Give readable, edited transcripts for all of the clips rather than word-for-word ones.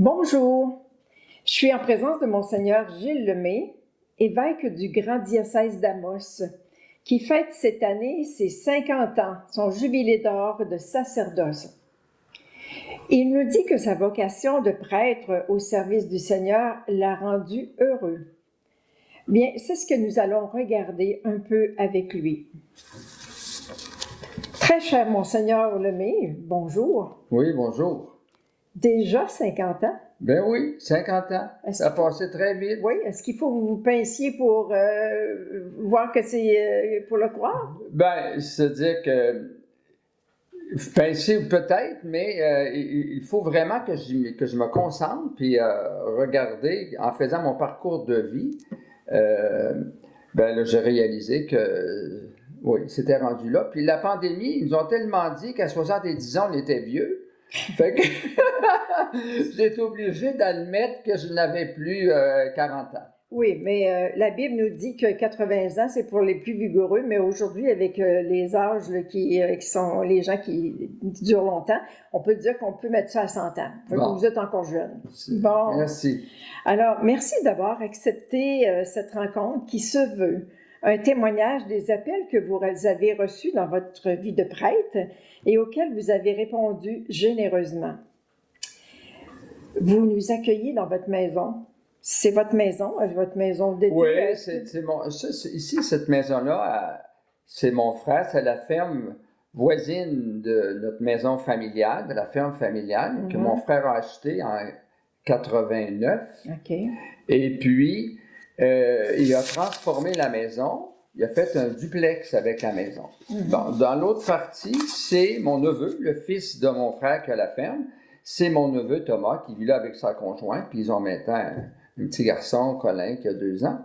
Bonjour, je suis en présence de Monseigneur Gilles Lemay, évêque du Grand Diocèse d'Amos, qui fête cette année ses 50 ans, son jubilé d'or de sacerdoce. Il nous dit que sa vocation de prêtre au service du Seigneur l'a rendu heureux. Bien, c'est ce que nous allons regarder un peu avec lui. Très cher Monseigneur Lemay, bonjour. Oui, bonjour. Déjà 50 ans? Ben oui, 50 ans. Ça a passé très vite. Oui, est-ce qu'il faut que vous vous pinciez pour voir que c'est pour le croire? Ben, c'est-à-dire que pincer peut-être, mais il faut vraiment que je me concentre puis regarder, en faisant mon parcours de vie, ben là, j'ai réalisé que oui, c'était rendu là. Puis la pandémie, ils nous ont tellement dit qu'à 70 ans, on était vieux. Fait que j'ai été obligé d'admettre que je n'avais plus 40 ans. Oui, mais la Bible nous dit que 80 ans, c'est pour les plus vigoureux, mais aujourd'hui, avec les âges là, qui sont les gens qui durent longtemps, on peut dire qu'on peut mettre ça à 100 ans. Bon. Vous êtes encore jeune. Bon. Merci. Alors, merci d'avoir accepté cette rencontre qui se veut un témoignage des appels que vous avez reçus dans votre vie de prêtre et auxquels vous avez répondu généreusement. Vous nous accueillez dans votre maison. C'est votre maison d'études? Oui, ici, cette maison-là, c'est mon frère, c'est la ferme voisine de notre maison familiale, de la ferme familiale, que mon frère a achetée en 89. OK. Et puis, il a transformé la maison, il a fait un duplex avec la maison. Dans l'autre partie, c'est mon neveu, le fils de mon frère qui a la ferme, c'est mon neveu Thomas qui vit là avec sa conjointe, puis ils ont maintenant un petit garçon, Colin, qui a 2 ans.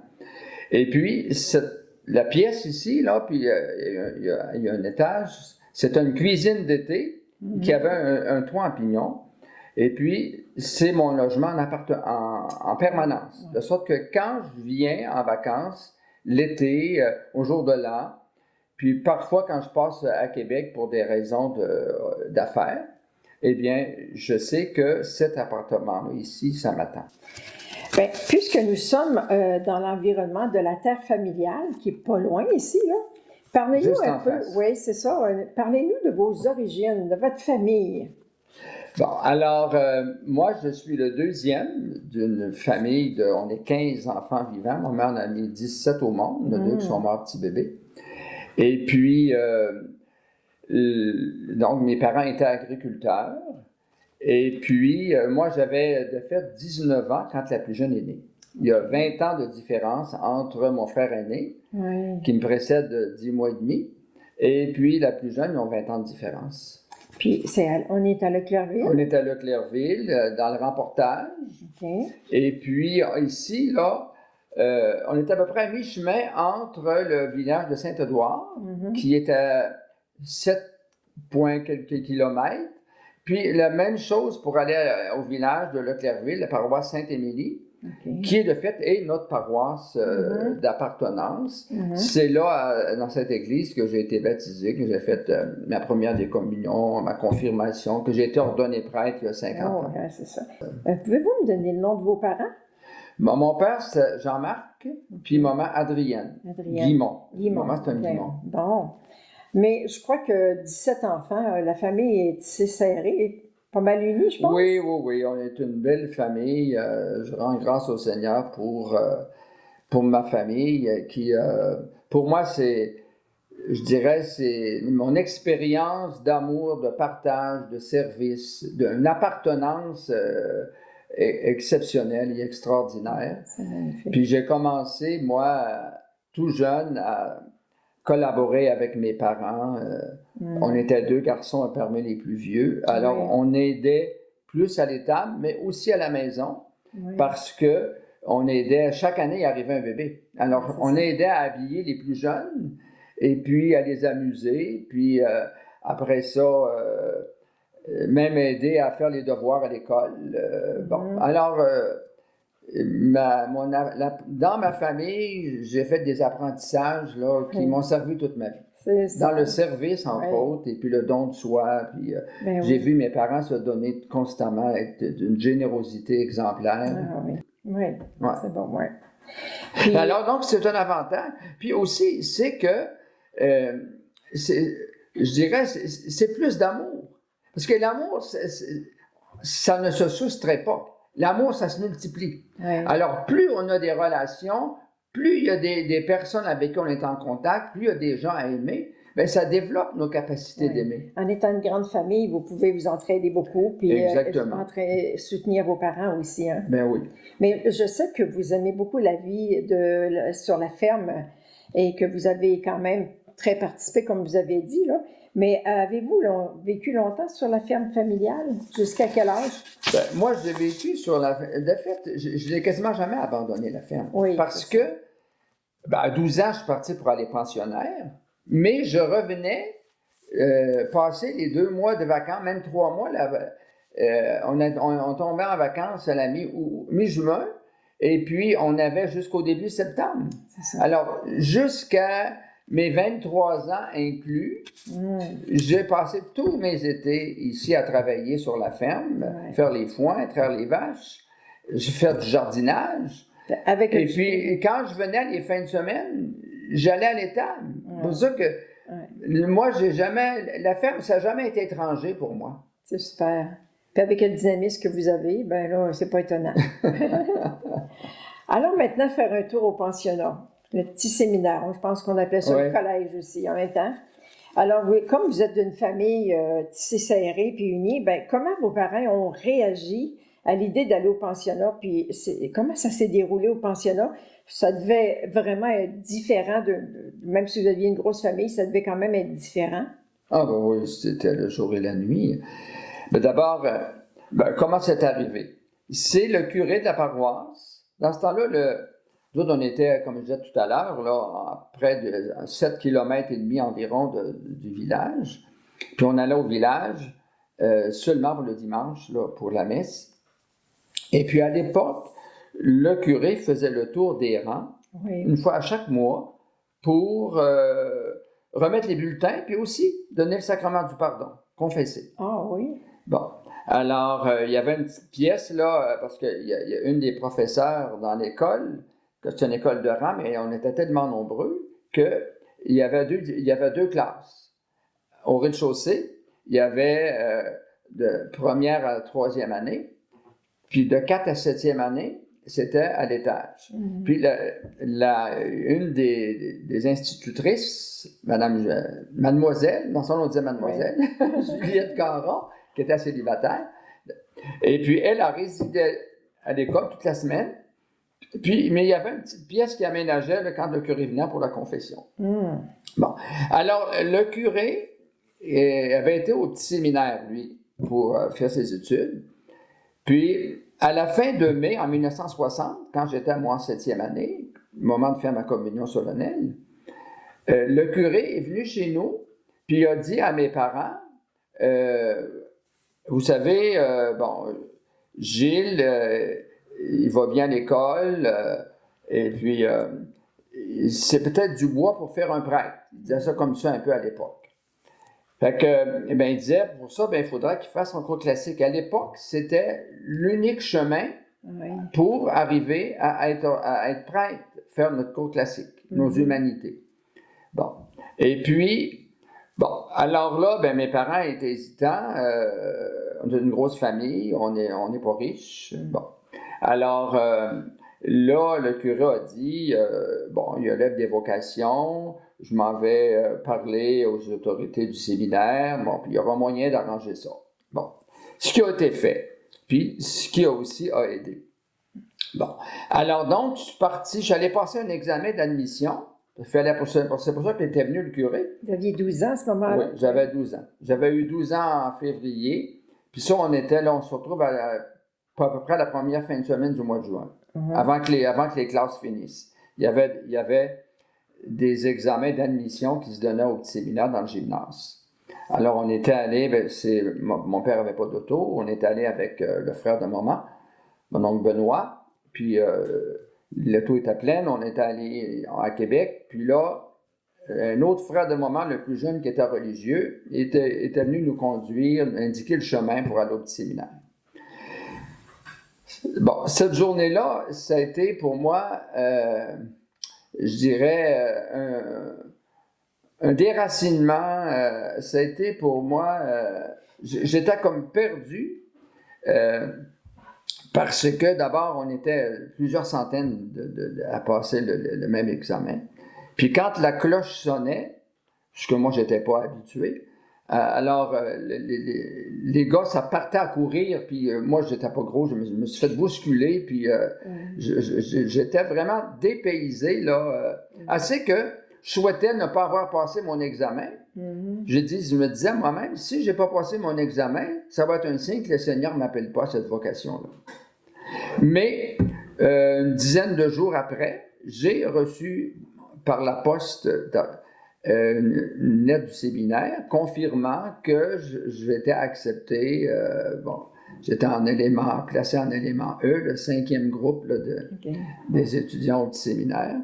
Et puis, la pièce ici, là, puis il y a un étage, c'est une cuisine d'été qui avait un toit en pignon. Et puis, c'est mon logement en permanence. De sorte que quand je viens en vacances, l'été, au jour de l'an, puis parfois quand je passe à Québec pour des raisons d'affaires, eh bien, je sais que cet appartement-là, ici, ça m'attend. Bien, puisque nous sommes dans l'environnement de la terre familiale, qui n'est pas loin ici, là, parlez-nous juste un peu. Face. Oui, c'est ça. Parlez-nous de vos origines, de votre famille. Bon, alors, moi, je suis le deuxième d'une famille on est 15 enfants vivants. Ma mère en a mis 17 au monde, les 2 qui sont morts petits bébés. Et puis, donc, mes parents étaient agriculteurs. Et puis, moi, j'avais de fait 19 ans quand la plus jeune est née. Il y a 20 ans de différence entre mon frère aîné, qui me précède de 10 mois et demi, et puis la plus jeune, ils ont 20 ans de différence. Puis, on est à Leclercville? On est à Leclercville, dans le remportage. OK. Et puis, ici, là, on est à peu près à mi-chemin entre le village de Saint-Édouard, qui est à 7 quelques kilomètres, puis la même chose pour aller au village de Leclercville, la paroisse Sainte-Émilie, qui est de fait notre paroisse d'appartenance. C'est là, dans cette église, que j'ai été baptisé, que j'ai fait ma première décommunion, ma confirmation, que j'ai été ordonné prêtre il y a 50 ans. Ouais, c'est ça. Pouvez-vous me donner le nom de vos parents? Mon père, c'est Jean-Marc, puis maman, Adrienne. Guimont. Maman, c'est un Guimont. Bon. Mais je crois que 17 enfants, la famille est assez serrée, pas mal unie, je pense. Oui, on est une belle famille. Je rends grâce au Seigneur pour ma famille, qui, pour moi, je dirais, c'est mon expérience d'amour, de partage, de service, d'une appartenance exceptionnelle et extraordinaire. C'est magnifique. Puis j'ai commencé, moi, tout jeune, à collaborer avec mes parents. On était 2 garçons parmi les plus vieux. Alors, on aidait plus à l'étable, mais aussi à la maison, parce que on aidait, chaque année, il arrivait un bébé. Alors, on aidait à habiller les plus jeunes, et puis à les amuser, puis après ça, même aider à faire les devoirs à l'école. Alors, dans ma famille, j'ai fait des apprentissages là, qui m'ont servi toute ma vie. C'est ça. Dans le service, entre autres, et puis le don de soi. Puis, j'ai vu mes parents se donner constamment, être d'une générosité exemplaire. Ah oui, ouais. C'est bon, oui. Puis, alors, donc, c'est un avantage. Puis aussi, c'est que, je dirais, c'est plus d'amour. Parce que l'amour, ça ne se soustrait pas. L'amour, ça se multiplie. Ouais. Alors, plus on a des relations, plus il y a des personnes avec qui on est en contact, plus il y a des gens à aimer, bien, ça développe nos capacités d'aimer. En étant une grande famille, vous pouvez vous entraider beaucoup, puis soutenir vos parents aussi. Hein? Ben oui. Mais je sais que vous aimez beaucoup la vie sur la ferme et que vous avez quand même très participé, comme vous avez dit, là. Mais avez-vous vécu longtemps sur la ferme familiale? Jusqu'à quel âge? Ben, moi, j'ai vécu sur la ferme. De fait, je n'ai quasiment jamais abandonné la ferme. Oui, parce que, à 12 ans, je suis parti pour aller pensionnaire, mais je revenais passer les 2 mois de vacances, même 3 mois. On tombait en vacances à la mi-juin, et puis on avait jusqu'au début septembre. C'est ça. Alors, jusqu'à mes 23 ans inclus, j'ai passé tous mes étés ici à travailler sur la ferme, faire les foins, traire les vaches, faire du jardinage. Et puis, quand je venais les fins de semaine, j'allais à l'étable. C'est pour ça que moi, la ferme, ça n'a jamais été étranger pour moi. C'est super. Puis avec le dynamisme que vous avez, ben là, c'est pas étonnant. Alors maintenant, faire un tour au pensionnat. Le petit séminaire, je pense qu'on appelait ça le collège aussi en même temps. Alors, comme vous êtes d'une famille tissée serrée puis unie, ben comment vos parents ont réagi à l'idée d'aller au pensionnat? Puis comment ça s'est déroulé au pensionnat? Ça devait vraiment être différent, même si vous aviez une grosse famille, ça devait quand même être différent. Ah ben oui, c'était le jour et la nuit. Mais d'abord, comment c'est arrivé? C'est le curé de la paroisse. Dans ce temps-là, nous, on était, comme je disais tout à l'heure, là, à près de 7 km et demi environ du village. Puis on allait au village seulement pour le dimanche, là, pour la messe. Et puis à l'époque, le curé faisait le tour des rangs, une fois à chaque mois, pour remettre les bulletins, puis aussi donner le sacrement du pardon, confesser. Ah oui. Bon. Alors, il y avait une petite pièce, là, parce qu'il y a une des professeurs dans l'école, que c'est une école de rang, mais on était tellement nombreux qu'il y avait 2 classes. Au rez-de-chaussée, il y avait de première à 3e année, puis de 4 à 7e année, c'était à l'étage. Mm-hmm. Puis une des institutrices, mademoiselle, dans son nom on disait mademoiselle, Juliette Caron, qui était célibataire, et puis elle a résidé à l'école toute la semaine. Puis, mais il y avait une petite pièce qui aménageait là, quand le curé venait pour la confession. Bon. Alors, le curé avait été au petit séminaire, lui, pour faire ses études. Puis, à la fin de mai, en 1960, quand j'étais moi en 7e année, moment de faire ma communion solennelle, le curé est venu chez nous, puis il a dit à mes parents, vous savez, Gilles, il va bien à l'école, et puis c'est peut-être du bois pour faire un prêtre. Il disait ça comme ça un peu à l'époque. Fait que, il disait, pour ça, il faudrait qu'il fasse un cours classique. À l'époque, c'était l'unique chemin pour arriver à être prêtre, faire notre cours classique, nos humanités. Bon. Et puis, alors là, mes parents étaient hésitants. On est une grosse famille, on n'est pas riche. Bon. Alors, là, le curé a dit, il y a l'œuvre des vocations, je m'en vais parler aux autorités du séminaire, puis il y aura moyen d'arranger ça. Bon, ce qui a été fait, puis ce qui aussi a aidé. Bon, alors donc, j'allais passer un examen d'admission, c'est pour ça qu'il était venu le curé. Vous aviez 12 ans à ce moment-là? Oui, j'avais 12 ans. J'avais eu 12 ans en février, puis ça, on se retrouve à peu près la première fin de semaine du mois de juin, avant que les classes finissent. Il y avait des examens d'admission qui se donnaient au petit séminaire dans le gymnase. Alors, on était allé, mon père n'avait pas d'auto, on est allé avec le frère de maman, mon oncle Benoît, puis l'auto était pleine, on est allé à Québec, puis là, un autre frère de maman, le plus jeune qui était religieux, était venu nous conduire, indiquer le chemin pour aller au petit séminaire. Bon, cette journée-là, ça a été pour moi, je dirais, un déracinement. Ça a été pour moi, j'étais comme perdu. Parce que d'abord, on était plusieurs centaines à passer le même examen. Puis quand la cloche sonnait, ce que moi, je n'étais pas habitué, alors les gars, ça partait à courir, puis moi, je n'étais pas gros, je me suis fait bousculer, puis j'étais vraiment dépaysé, là, assez que je souhaitais ne pas avoir passé mon examen. Je me disais moi-même, si je n'ai pas passé mon examen, ça va être un signe que le Seigneur ne m'appelle pas à cette vocation-là. Mais une dizaine de jours après, j'ai reçu par la poste une lettre du séminaire confirmant que j'étais accepté. J'étais placé en élément E, le 5e groupe là, des étudiants au petit séminaire.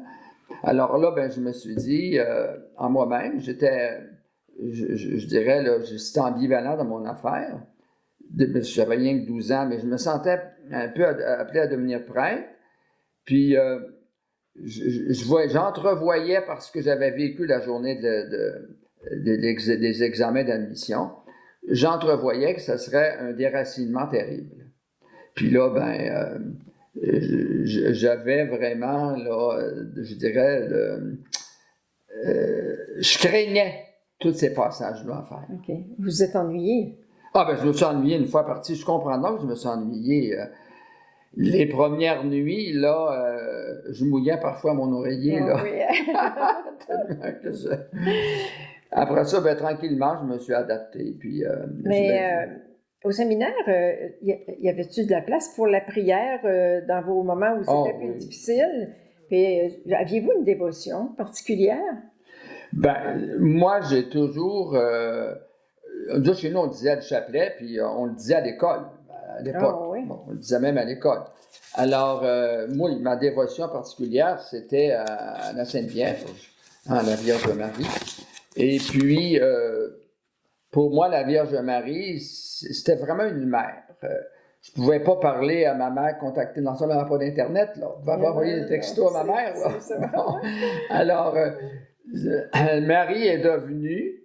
Alors là, je me suis dit en moi-même, je dirais, là, j'étais ambivalent dans mon affaire. J'avais rien que 12 ans, mais je me sentais un peu appelé à devenir prêtre. Puis, j'entrevoyais, parce que j'avais vécu la journée des examens d'admission, j'entrevoyais que ce serait un déracinement terrible. Puis là, j'avais vraiment, là, je dirais, je craignais tous ces passages-là à faire. OK. Vous êtes ennuyé? Je me suis ennuyé une fois parti. Je comprends donc que je me suis ennuyé. Les premières nuits, là, je mouillais parfois mon oreiller. Oh, là. oui. Après ça, tranquillement, je me suis adapté. Puis, mais au séminaire, y avait-tu de la place pour la prière dans vos moments où c'était plus difficile? Puis, aviez-vous une dévotion particulière? Moi, j'ai toujours... chez nous, on disait le chapelet, puis on le disait à l'école, à l'époque. Oh, oui. On le disait même à l'école. Alors, moi, ma dévotion particulière, c'était à la Sainte Vierge, la Vierge Marie. Et puis, pour moi, la Vierge Marie, c'était vraiment une mère. Je ne pouvais pas parler à ma mère, contacter, dans ça, on n'avait pas d'Internet, là. On ne pouvait pas envoyer des textos à ma mère, là. Bon. Alors, Marie est devenue,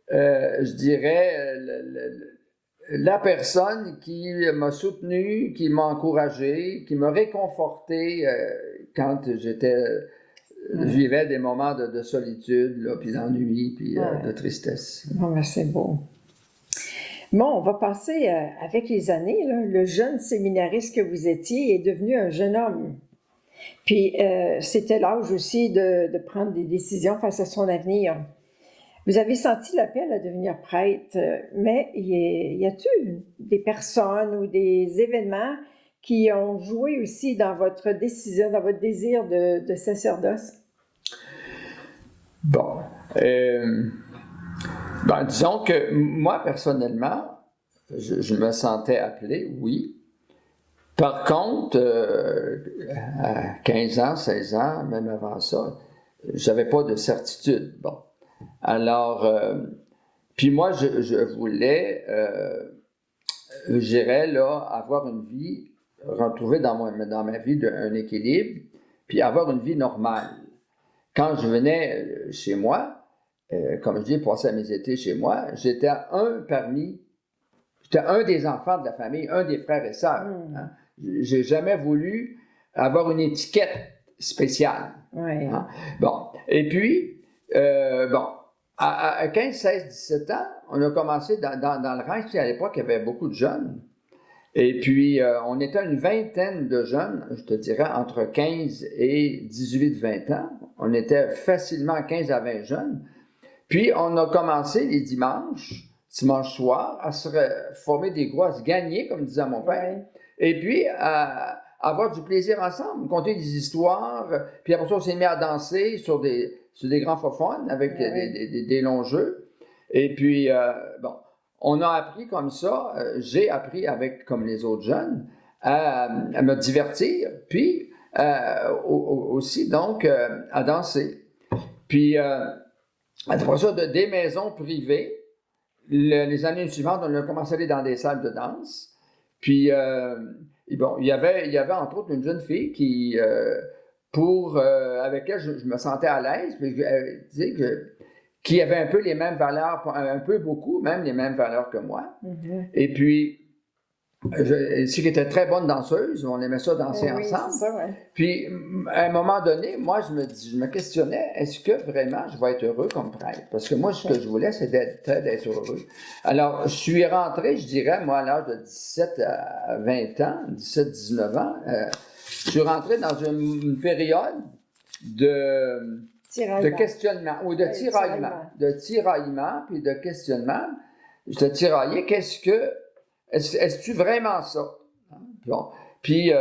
je dirais, la personne qui m'a soutenu, qui m'a encouragé, qui m'a réconforté quand je vivais des moments de solitude, là, puis d'ennui, puis de tristesse. C'est beau. Bon, on va passer avec les années. Là, le jeune séminariste que vous étiez est devenu un jeune homme. Puis c'était l'âge aussi de prendre des décisions face à son avenir. Vous avez senti l'appel à devenir prêtre, mais y a-t-il des personnes ou des événements qui ont joué aussi dans votre décision, dans votre désir de sacerdoce? Bon. Disons que moi, personnellement, je me sentais appelé, oui. Par contre, à 15 ans, 16 ans, même avant ça, j'avais pas de certitude. Bon. Alors, puis moi, je voulais, je dirais, là, avoir une vie, retrouver dans ma vie un équilibre, puis avoir une vie normale. Quand je venais chez moi, comme je dis, passer mes étés chez moi, j'étais un des enfants de la famille, un des frères et sœurs. Hein. J'ai jamais voulu avoir une étiquette spéciale. Oui. Hein. Bon, et puis, à 15, 16, 17 ans, on a commencé dans le ranch, puis à l'époque, il y avait beaucoup de jeunes. Et puis, on était une vingtaine de jeunes, je te dirais, entre 15 et 18, 20 ans. On était facilement 15 à 20 jeunes. Puis, on a commencé les dimanche soir, à se former des groupes, à se gagner, comme disait mon père. Oui. Et puis, à avoir du plaisir ensemble, compter des histoires. Puis après ça, on s'est mis à danser sur des grands faux-fun avec des longs jeux. Et puis, on a appris comme ça, j'ai appris comme les autres jeunes, à me divertir, puis aussi donc à danser. Puis Après ça, des maisons privées. Les années suivantes, on a commencé à aller dans des salles de danse. Puis, bon, il y avait entre autres une jeune fille qui, avec elle, je me sentais à l'aise, puis qui avait un peu les mêmes valeurs, un peu beaucoup, même les mêmes valeurs que moi. Mm-hmm. Et puis, c'est qui était très bonne danseuse, on aimait ça danser ensemble. C'est ça, ouais. Puis, à un moment donné, moi, je me questionnais, est-ce que vraiment je vais être heureux comme prêtre? Parce que moi, ce que je voulais, c'était d'être heureux. Alors, je suis rentré, je dirais, moi, à l'âge de 17 à 20 ans, 17-19 ans, je suis rentré dans une période de questionnement, ou de tiraillement, puis de questionnement. Je te tiraillais, est-ce vraiment ça? Bon. Puis,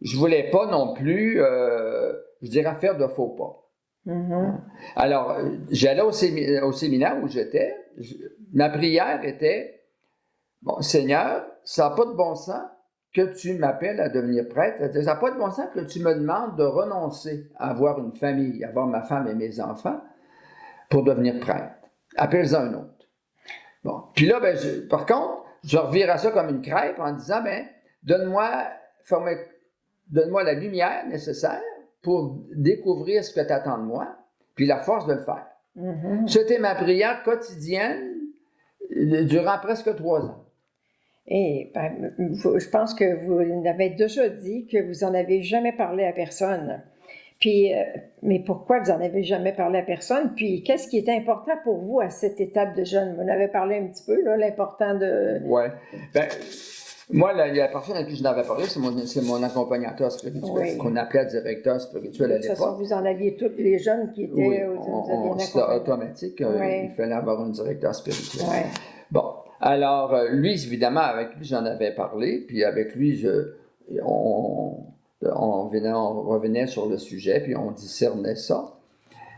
je voulais pas non plus, je dirais, faire de faux pas. Mm-hmm. Alors, j'allais au séminaire où j'étais. Ma prière était, bon, Seigneur, ça n'a pas de bon sens que tu m'appelles à devenir prêtre. Ça n'a pas de bon sens que tu me demandes de renoncer à avoir une famille, à avoir ma femme et mes enfants pour devenir prêtre. Appelle-en un autre. Bon. Puis là, par contre, je revirais ça comme une crêpe en disant, donne-moi la lumière nécessaire pour découvrir ce que tu attends de moi, puis la force de le faire. Mm-hmm. C'était ma prière quotidienne durant presque 3 ans. Et je pense que vous l'avez déjà dit que vous n'en avez jamais parlé à personne. Puis, mais pourquoi vous n'en avez jamais parlé à personne? Puis, qu'est-ce qui est important pour vous à cette étape de jeûne? Vous en avez parlé un petit peu, là, l'important de... Oui. Moi, la personne à qui je n'avais parlé, c'est mon accompagnateur spirituel, qu'on appelait directeur spirituel à l'époque. De toute façon, vous en aviez tous les jeunes qui étaient... C'était automatique, il fallait avoir un directeur spirituel. Oui. Bon, alors, lui, évidemment, avec lui, j'en avais parlé, puis avec lui, on revenait sur le sujet, puis on discernait ça.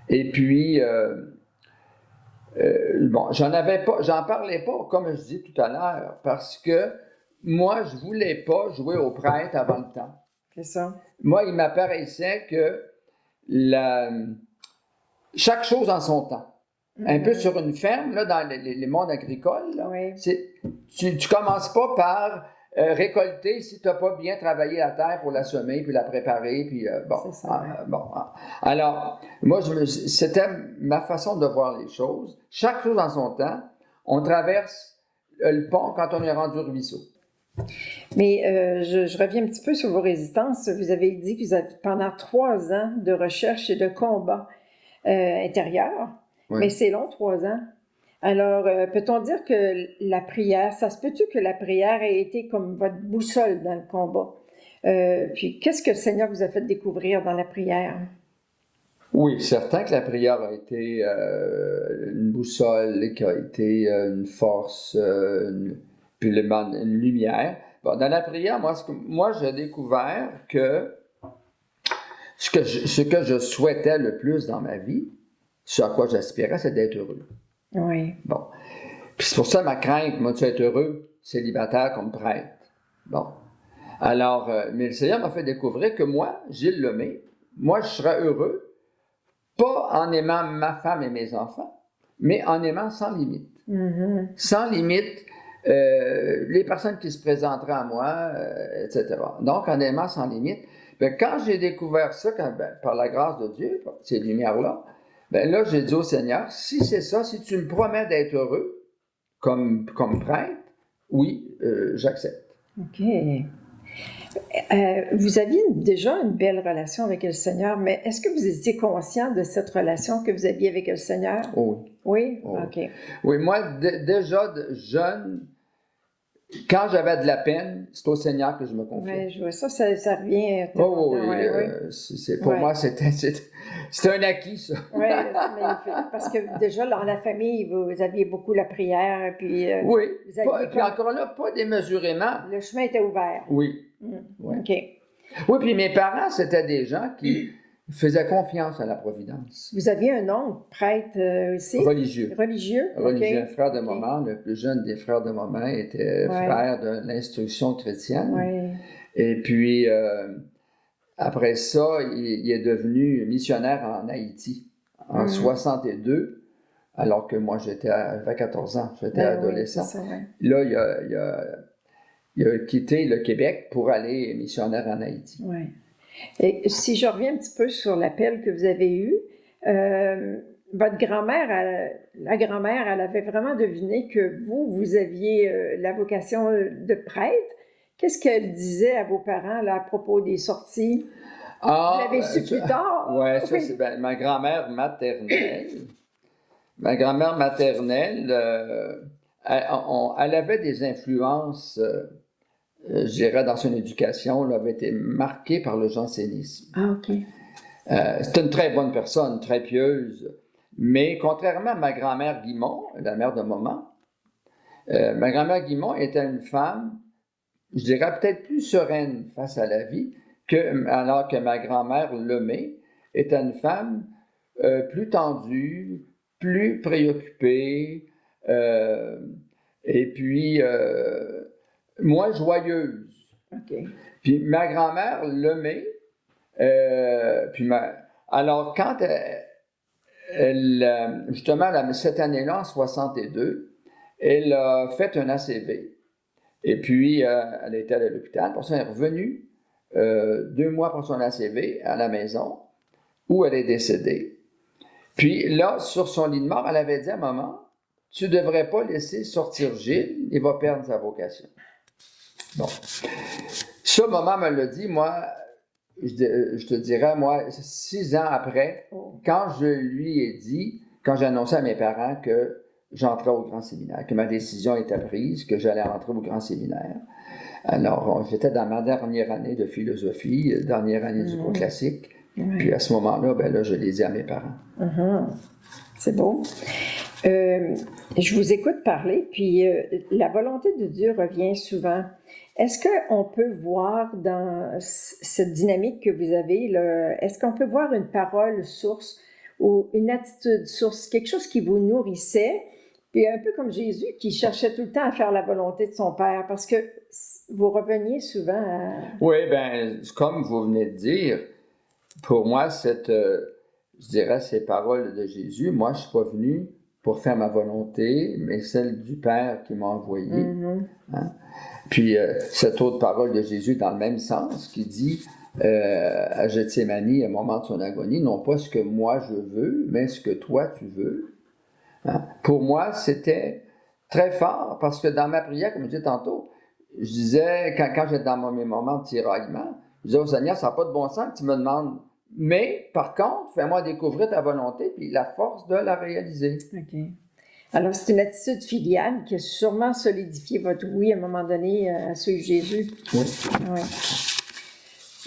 Et puis, bon, j'en parlais pas, comme je dis tout à l'heure, parce que moi, je voulais pas jouer au prêtre avant le temps. C'est ça. Moi, il m'apparaissait que chaque chose en son temps. Mm-hmm. Un peu sur une ferme, là, dans les mondes agricoles, là, tu commences pas par récolter si tu n'as pas bien travaillé la terre pour la semer, puis la préparer, puis bon. C'est ça, bon. Alors, moi, c'était ma façon de voir les choses. Chaque chose en son temps. On traverse le pont quand on est rendu au ruisseau. Mais je reviens un petit peu sur vos résistances. Vous avez dit que vous avez pendant 3 ans de recherche et de combat intérieur, mais c'est long, 3 ans. Alors, peut-on dire que la prière, ça se peut-tu que la prière ait été comme votre boussole dans le combat? Puis, qu'est-ce que le Seigneur vous a fait découvrir dans la prière? Oui, certain que la prière a été une boussole, qui a été une force, puis une lumière. Bon, dans la prière, moi, j'ai découvert que ce que je souhaitais le plus dans ma vie, ce à quoi j'aspirais, c'est d'être heureux. Oui. Bon. Puis c'est pour ça ma crainte, moi, tu es heureux, célibataire comme prêtre. Bon. Alors, mais le Seigneur m'a fait découvrir que moi, Gilles Lemay, moi, je serais heureux, pas en aimant ma femme et mes enfants, mais en aimant sans limite. Mm-hmm. Sans limite, les personnes qui se présenteraient à moi, etc. Donc, en aimant sans limite. Quand j'ai découvert ça, par la grâce de Dieu, ces lumières-là, là, j'ai dit au Seigneur, si c'est ça, si tu me promets d'être heureux comme prêtre, oui, j'accepte. OK. Vous aviez déjà une belle relation avec le Seigneur, mais est-ce que vous étiez conscient de cette relation que vous aviez avec le Seigneur? Oui. Oui? Oui. OK. Oui, moi, déjà jeune, quand j'avais de la peine, c'est au Seigneur que je me confiais. Oui, je vois ça revient. Pour moi, c'était un acquis, ça. Oui, c'est magnifique. Parce que déjà, dans la famille, vous aviez beaucoup la prière, puis... oui, puis encore là, pas démesurément. Le chemin était ouvert. Oui. Oui. OK. Oui, puis mes parents, c'était des gens qui faisaient confiance à la providence. Vous aviez un oncle, prêtre aussi? Religieux. Religieux? Religieux, un frère de maman. Le plus jeune des frères de maman était frère de l'instruction chrétienne. Oui. Et puis, après ça, il est devenu missionnaire en Haïti en 62. alors que moi, j'avais 14 ans, j'étais adolescent. Oui, c'est ça, ouais. Là, il a quitté le Québec pour aller missionnaire en Haïti. Oui. Et si je reviens un petit peu sur l'appel que vous avez eu, votre grand-mère, la grand-mère, elle avait vraiment deviné que vous aviez la vocation de prêtre. Qu'est-ce qu'elle disait à vos parents là, à propos des sorties? Vous l'avez su plus tard? Oui, ça, c'est ma grand-mère maternelle. Ma grand-mère maternelle, elle avait des influences, je dirais, dans son éducation, elle avait été marquée par le jansénisme. Ah, OK. C'était une très bonne personne, très pieuse, mais contrairement à ma grand-mère Guimont, la mère de maman, ma grand-mère Guimont était une femme, je dirais, peut-être plus sereine face à la vie, alors que ma grand-mère Lemay était une femme plus tendue, plus préoccupée, et puis moins joyeuse. OK. Puis ma grand-mère Lemay, alors quand justement, cette année-là, en 62, elle a fait un ACV. Et puis, elle était à l'hôpital. Pour ça, elle est revenue 2 mois après son ACV à la maison, où elle est décédée. Puis là, sur son lit de mort, elle avait dit à maman, « Tu ne devrais pas laisser sortir Gilles, il va perdre sa vocation. » Bon. Ça, maman me l'a dit, moi, je te dirais, moi, 6 ans après, quand je lui ai dit, quand j'ai annoncé à mes parents que j'entrais au grand séminaire, que ma décision était prise, que j'allais entrer au grand séminaire. Alors, j'étais dans ma dernière année de philosophie, dernière année du cours classique. Puis à ce moment-là, là, je l'ai dit à mes parents. C'est beau. Je vous écoute parler, puis la volonté de Dieu revient souvent. Est-ce qu'on peut voir dans cette dynamique que vous avez, là, est-ce qu'on peut voir une parole source ou une attitude source, quelque chose qui vous nourrissait, puis un peu comme Jésus qui cherchait tout le temps à faire la volonté de son Père, parce que vous reveniez souvent à... Oui, bien, comme vous venez de dire, pour moi, je dirais ces paroles de Jésus, moi, je ne suis pas venu pour faire ma volonté, mais celle du Père qui m'a envoyé. Hein? Puis, cette autre parole de Jésus dans le même sens, qui dit à Gethsémani, au moment de son agonie, non pas ce que moi je veux, mais ce que toi tu veux. Hein? Pour moi, c'était très fort, parce que dans ma prière, comme je disais tantôt, je disais, quand j'étais dans mes moments de tiraillement, je disais au Seigneur, ça n'a pas de bon sens que tu me demandes. Mais, par contre, fais-moi découvrir ta volonté, puis la force de la réaliser. OK. Alors, c'est une attitude filiale qui a sûrement solidifié votre oui à un moment donné à suivre Jésus. Oui. Oui.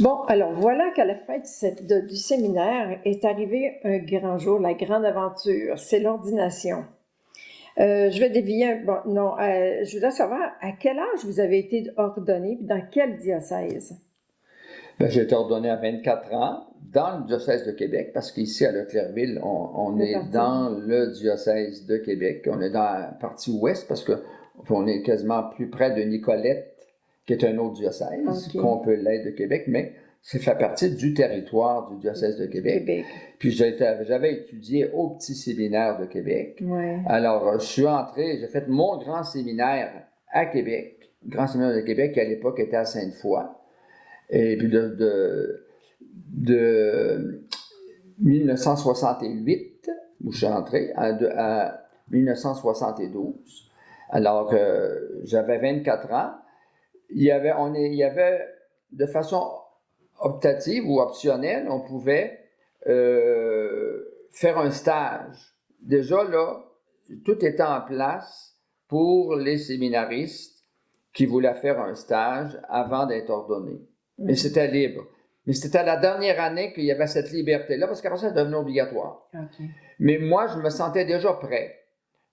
Bon, alors voilà qu'à la fin du séminaire est arrivé un grand jour, la grande aventure, c'est l'ordination. Je vais dévier, je voudrais savoir à quel âge vous avez été ordonné, puis dans quel diocèse? Ben, j'ai été ordonné à 24 ans dans le diocèse de Québec, parce qu'ici à Leclercville, on est dans le diocèse de Québec. On est dans la partie ouest, parce qu'on est quasiment plus près de Nicolette, qui est un autre diocèse, qu'on peut l'être de Québec, mais ça fait partie du territoire du diocèse de Québec. Puis j'avais étudié au petit séminaire de Québec. Ouais. Alors, je suis entré, j'ai fait mon grand séminaire à Québec, le grand séminaire de Québec, qui à l'époque était à Sainte-Foy. Et puis de 1968, où je suis entré, à 1972. Alors que j'avais 24 ans. Il y avait de façon optative ou optionnelle, on pouvait faire un stage. Déjà là, tout était en place pour les séminaristes qui voulaient faire un stage avant d'être ordonnés. Mais c'était libre. Mais c'était à la dernière année qu'il y avait cette liberté-là, parce qu'après ça, ça devenait obligatoire. Okay. Mais moi, je me sentais déjà prêt.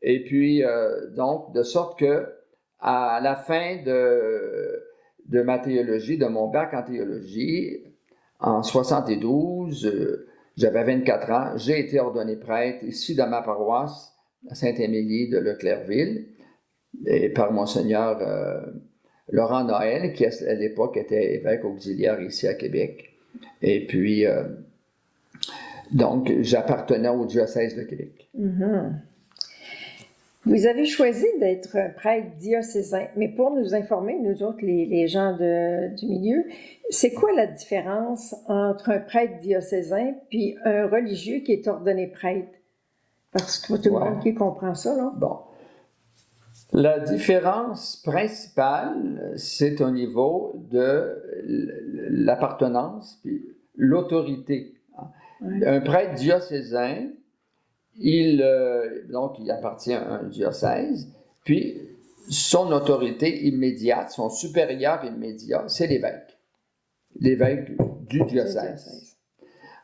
Et puis, donc, de sorte que à la fin de ma théologie, de mon bac en théologie, en 72, j'avais 24 ans, j'ai été ordonné prêtre ici dans ma paroisse, à Saint-Émilie de Leclercville, et par Monseigneur Laurent Noël, qui à l'époque était évêque auxiliaire ici à Québec. Et puis, donc, j'appartenais au diocèse de Québec. Mm-hmm. Vous avez choisi d'être un prêtre diocésain, mais pour nous informer, nous autres, les gens du milieu, c'est quoi la différence entre un prêtre diocésain puis un religieux qui est ordonné prêtre? Parce que pas tout le monde qui comprend ça, là. Bon. La différence principale, c'est au niveau de l'appartenance puis l'autorité. Un prêtre diocésain, donc il appartient à un diocèse, puis son autorité immédiate, son supérieur immédiat, c'est l'évêque du diocèse.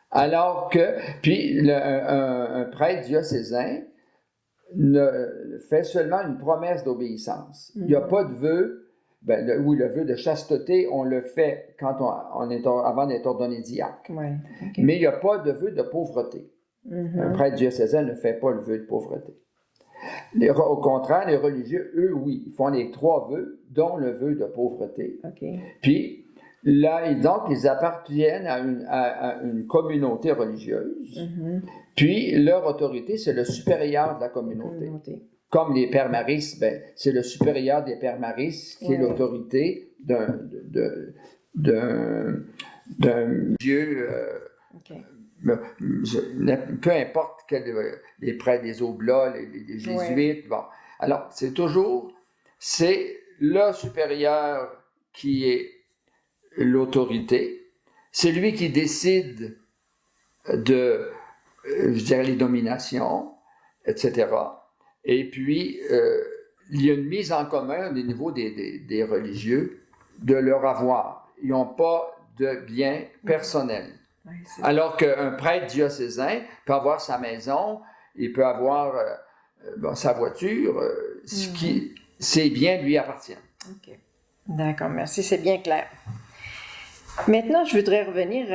Alors que, puis un prêtre diocésain ne fait seulement une promesse d'obéissance. Il n'y a pas de vœu, le vœu de chasteté, on le fait quand avant d'être ordonné diacre. Ouais, okay. Mais il n'y a pas de vœu de pauvreté. Un prêtre diocésain ne fait pas le vœu de pauvreté. Au contraire, les religieux, eux, oui, ils font les 3 vœux, dont le vœu de pauvreté. Okay. Puis, là, donc, ils appartiennent à une communauté religieuse. Puis, leur autorité, c'est le supérieur de la communauté. Comme les pères maristes, c'est le supérieur des pères maristes qui est l'autorité d'un Dieu. Peu importe les prêtres des Oblats, les jésuites. Bon. Alors, c'est le supérieur qui est l'autorité. C'est lui qui décide de, les dominations, etc. Et puis, il y a une mise en commun au niveau des religieux de leur avoir. Ils n'ont pas de biens personnels. Oui, alors qu'un prêtre diocésain peut avoir sa maison, il peut avoir sa voiture, ses biens lui appartiennent. OK. D'accord, merci, c'est bien clair. Maintenant, je voudrais revenir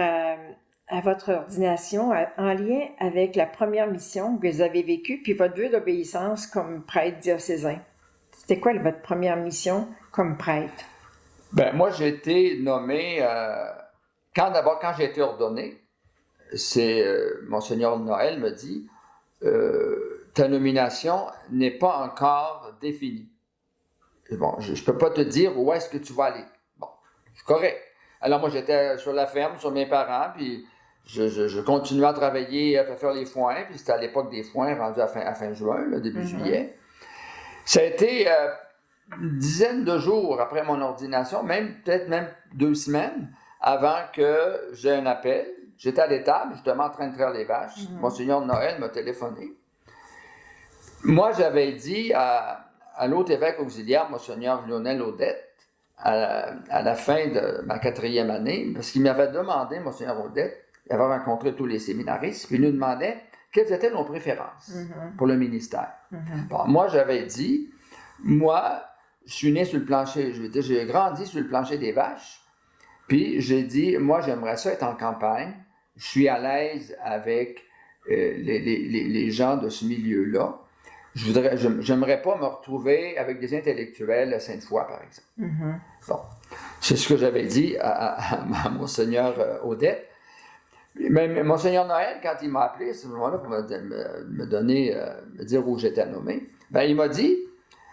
à votre ordination en lien avec la première mission que vous avez vécue, puis votre vœu d'obéissance comme prêtre diocésain. C'était quoi votre première mission comme prêtre? Moi, j'ai été nommé, quand j'ai été ordonné, c'est Monseigneur Noël me dit, ta nomination n'est pas encore définie. Et bon, je ne peux pas te dire où est-ce que tu vas aller. Bon, c'est correct. Alors moi, j'étais sur la ferme, sur mes parents, puis je continuais à travailler, à faire les foins, puis c'était à l'époque des foins rendus à fin juin, début juillet. Ça a été une dizaine de jours après mon ordination, peut-être même 2 semaines, avant que j'ai un appel. J'étais à l'étable, justement en train de traire les vaches. Monseigneur Noël m'a téléphoné. Moi, j'avais dit à l'autre évêque auxiliaire, Monseigneur Lionel Audette, à la fin de ma 4e année, parce qu'il m'avait demandé, Monseigneur Audette, il avait rencontré tous les séminaristes, puis il nous demandait quelles étaient nos préférences pour le ministère. Bon, moi, j'avais dit, moi, je suis né sur le plancher, j'ai grandi sur le plancher des vaches, puis j'ai dit, moi, j'aimerais ça être en campagne, je suis à l'aise avec les gens de ce milieu-là. J'aimerais pas me retrouver avec des intellectuels à Sainte-Foy, par exemple. Bon, c'est ce que j'avais dit à Monseigneur Audette. Mais Monseigneur Noël, quand il m'a appelé, à ce moment-là, pour me dire où j'étais nommé, il m'a dit,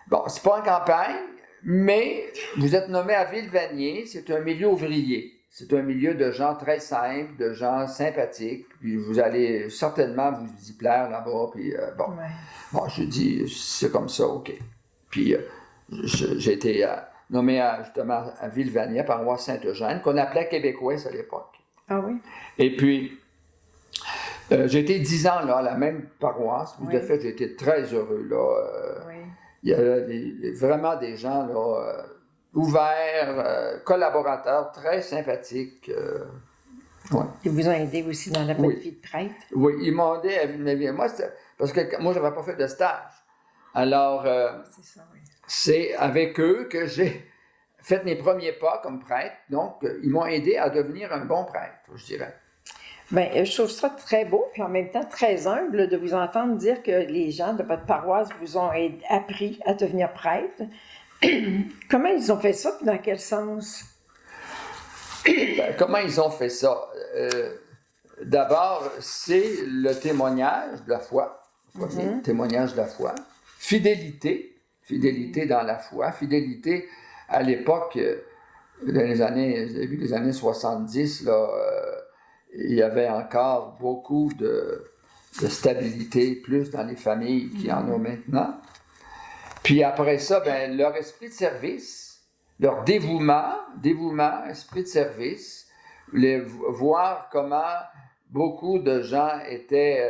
bon, c'est pas en campagne, mais vous êtes nommé à Ville-Vanier, c'est un milieu ouvrier. C'est un milieu de gens très simples, de gens sympathiques, puis vous allez certainement vous y plaire là-bas, puis Bon, j'ai dit, c'est comme ça, OK. Puis j'ai été nommé justement à Ville-Vanier, paroisse Saint-Eugène, qu'on appelait Québécois à l'époque. Ah oui? Et puis, j'ai été 10 ans là, à la même paroisse. De fait, j'ai été très heureux là. Il y avait vraiment des gens là, ouverts, collaborateurs, très sympathiques. Ils vous ont aidé aussi dans la petite vie de prêtre? Oui, ils m'ont aidé à vivre ma vie. Parce que moi, je n'avais pas fait de stage. Alors, c'est avec eux que j'ai fait mes premiers pas comme prêtre. Donc, ils m'ont aidé à devenir un bon prêtre, je dirais. Je trouve ça très beau, puis en même temps très humble de vous entendre dire que les gens de votre paroisse vous ont appris à devenir prêtre. Comment ils ont fait ça, puis dans quel sens? Comment ils ont fait ça? D'abord, c'est le témoignage de la foi. Le témoignage de la foi. fidélité dans la foi, fidélité à l'époque, dans début des années 70, là, il y avait encore beaucoup de stabilité, plus dans les familles qu'il y en a maintenant. Puis après ça, ben, leur esprit de service, leur dévouement, esprit de service, voir comment beaucoup de gens étaient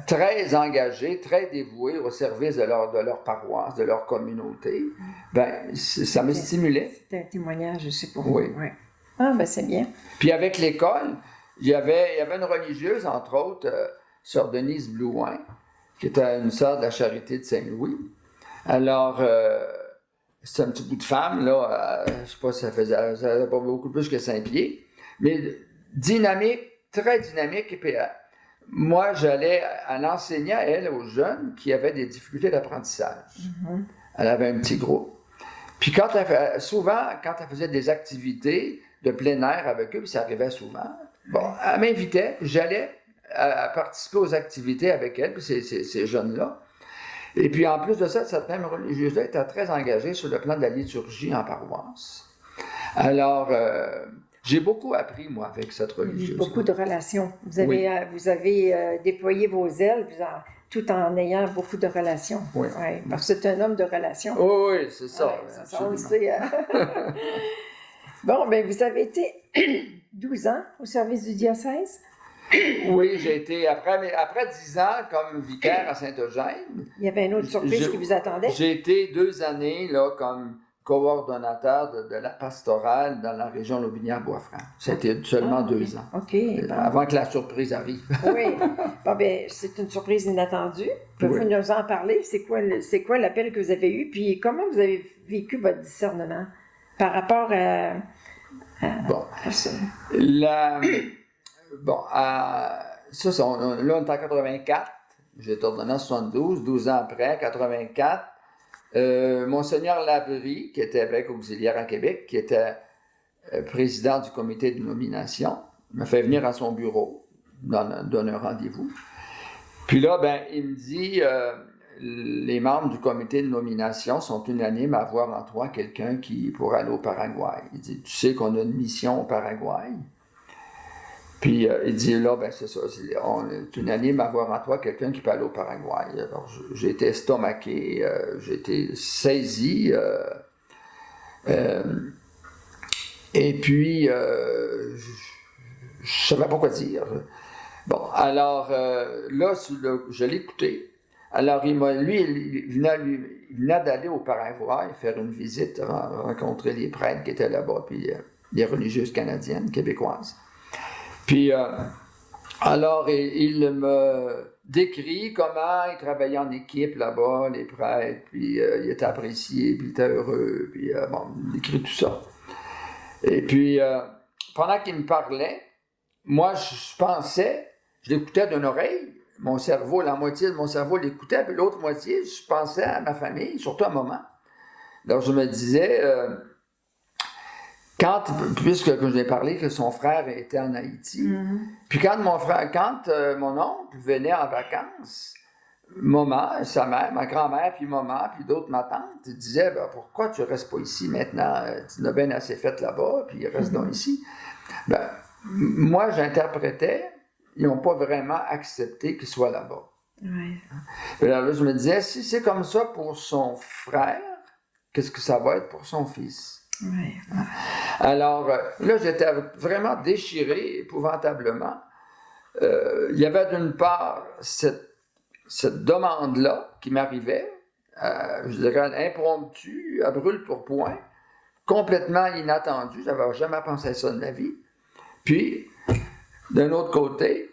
très engagés, très dévoués au service de leur paroisse, de leur communauté, ben, ça me stimulait. C'était un témoignage, je sais pas. Oui. Ouais. Ah, ben c'est bien. Puis avec l'école, il y avait une religieuse, entre autres, sœur Denise Blouin, qui était une sœur de la Charité de Saint-Louis. Alors, c'est un petit bout de femme, là, je ne sais pas si ça faisait pas beaucoup plus que 5 pieds, mais dynamique, très dynamique. Et puis, moi, elle enseignait, elle, aux jeunes qui avaient des difficultés d'apprentissage. Mm-hmm. Elle avait un petit groupe. Puis souvent, quand elle faisait des activités de plein air avec eux, puis ça arrivait souvent, bon, elle m'invitait, puis j'allais à participer aux activités avec elle, puis ces jeunes-là. Et puis en plus de ça, cette même religieuse-là était très engagée sur le plan de la liturgie en paroisse. Alors, j'ai beaucoup appris, moi, avec cette religieuse. Beaucoup de relations. Vous avez déployé vos ailes tout en ayant beaucoup de relations. Oui. Ouais, parce que c'est un homme de relations. Oui, c'est ça. Ouais, ça on le sait. Bon, bien, vous avez été 12 ans au service du diocèse? Oui, j'ai été, après 10 ans, comme vicaire à Saint-Eugène. Il y avait une autre surprise qui vous attendait? J'ai été 2 années, là, comme coordonnateur de la pastorale dans la région Lotbinière-Boisfranc. C'était seulement 2 ans. OK. Bon. Avant que la surprise arrive. Oui. Bon, bien, c'est une surprise inattendue. Pouvez-vous nous en parler? C'est quoi l'appel que vous avez eu? Puis comment vous avez vécu votre discernement par rapport à ça? Là, on est en 84. J'ai été ordonné en 72, 12 ans après, 84. Monseigneur Labrie, qui était évêque auxiliaire à Québec, qui était président du comité de nomination, m'a fait venir à son bureau, donne un rendez-vous. Puis là, ben, il me dit, les membres du comité de nomination sont unanimes à avoir en toi quelqu'un qui pourra aller au Paraguay. Il dit, tu sais qu'on a une mission au Paraguay? Puis il dit, là, ben c'est ça, on est unanime à avoir en toi quelqu'un qui peut aller au Paraguay. Alors j'ai été estomaqué, j'ai été saisi, et puis je savais pas quoi dire. Bon, alors là, je l'écoutais. Alors il venait d'aller au Paraguay faire une visite, rencontrer les prêtres qui étaient là-bas, puis les religieuses canadiennes, québécoises. Puis, alors, il me décrit comment il travaillait en équipe là-bas, les prêtres, puis il était apprécié, puis il était heureux, puis bon, il décrit tout ça. Et puis, pendant qu'il me parlait, moi, je pensais, je l'écoutais d'une oreille, mon cerveau, la moitié de mon cerveau l'écoutait, puis l'autre moitié, je pensais à ma famille, surtout à maman. Alors, je me disais... puisque je vous ai parlé que son frère était en Haïti, puis quand mon oncle venait en vacances, maman, sa mère, ma grand-mère, puis maman, puis d'autres, ma tante, disaient, ben, pourquoi tu restes pas ici maintenant? Tu n'as bien assez fait là-bas, puis reste donc ici. Ben, moi, j'interprétais, ils n'ont pas vraiment accepté qu'il soit là-bas. Ouais. Alors là, je me disais, si c'est comme ça pour son frère, qu'est-ce que ça va être pour son fils? Ouais. Alors, là, j'étais vraiment déchiré, épouvantablement. Il y avait d'une part cette demande-là qui m'arrivait, je dirais impromptue, à brûle-pourpoint, complètement inattendue. Je n'avais jamais pensé à ça de ma vie. Puis, d'un autre côté,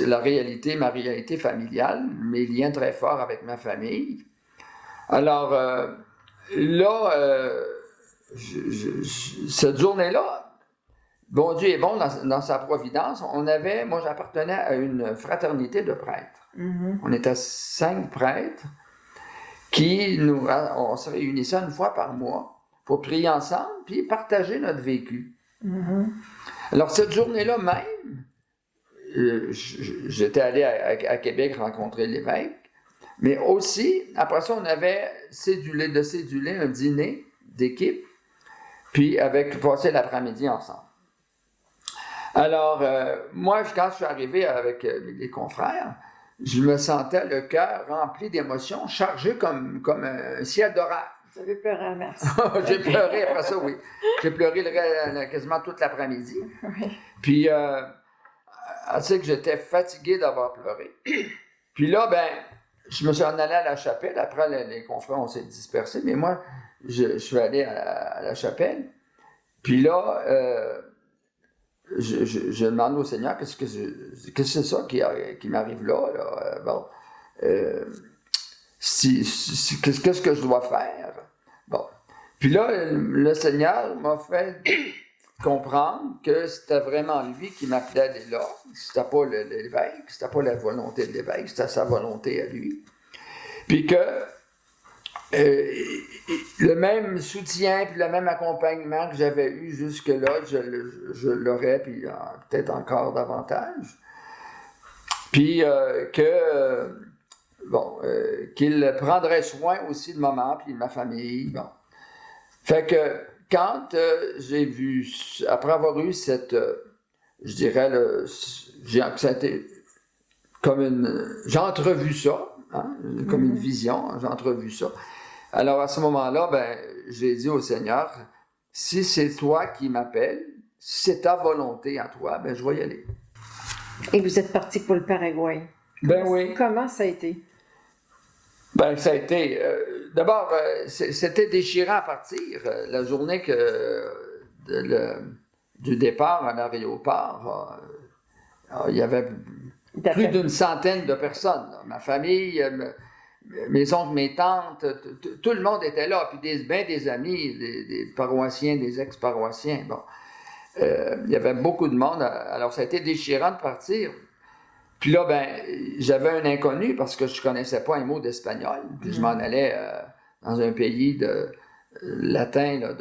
ma réalité familiale, mes liens très forts avec ma famille. Alors, cette journée-là, bon Dieu est bon dans sa providence. Moi, j'appartenais à une fraternité de prêtres. On était 5 prêtres on se réunissait une fois par mois pour prier ensemble puis partager notre vécu. Alors, cette journée-là même, j'étais allé à Québec rencontrer l'évêque. Mais aussi, après ça, on avait cédulé un dîner d'équipe, puis passé l'après-midi ensemble. Alors, moi, quand je suis arrivé avec les confrères, je me sentais le cœur rempli d'émotions, chargé comme un ciel d'orage. Vous avez pleuré à messe. J'ai pleuré après ça, oui. J'ai pleuré quasiment toute l'après-midi. Oui. Puis, elle sait que j'étais fatigué d'avoir pleuré. Puis là, je me suis en allé à la chapelle. Après, les confrères, on s'est dispersés. Mais moi, je suis allé à la chapelle. Puis là, je demande au Seigneur, qu'est-ce que c'est ça qui m'arrive là? Bon. Qu'est-ce que je dois faire? Bon. Puis là, le Seigneur m'a fait comprendre que c'était vraiment lui qui m'appelait à aller là. C'était pas l'évêque, c'était pas la volonté de l'évêque, c'était sa volonté à lui. Puis que le même soutien puis le même accompagnement que j'avais eu jusque-là, je l'aurais, puis peut-être encore davantage. Puis qu'il prendrait soin aussi de maman puis de ma famille. Bon. Fait que quand j'ai vu, après avoir eu cette, je dirais, j'ai entrevu ça, hein, comme une vision, j'ai entrevu ça. Alors à ce moment-là, j'ai dit au Seigneur, si c'est toi qui m'appelles, si c'est ta volonté à toi, je vais y aller. Et vous êtes parti pour le Paraguay. Oui. Comment ça a été? Ça a été... d'abord, c'était déchirant à partir. La journée du départ à l'aéroport, il y avait plus d'une centaine de personnes. Là. Ma famille, mes oncles, mes tantes, tout le monde était là. Puis bien des amis, des paroissiens, des ex-paroissiens. Bon. Il y avait beaucoup de monde. Alors, ça a été déchirant de partir. Puis là, j'avais un inconnu parce que je ne connaissais pas un mot d'espagnol. Puis je m'en allais dans un pays latin là,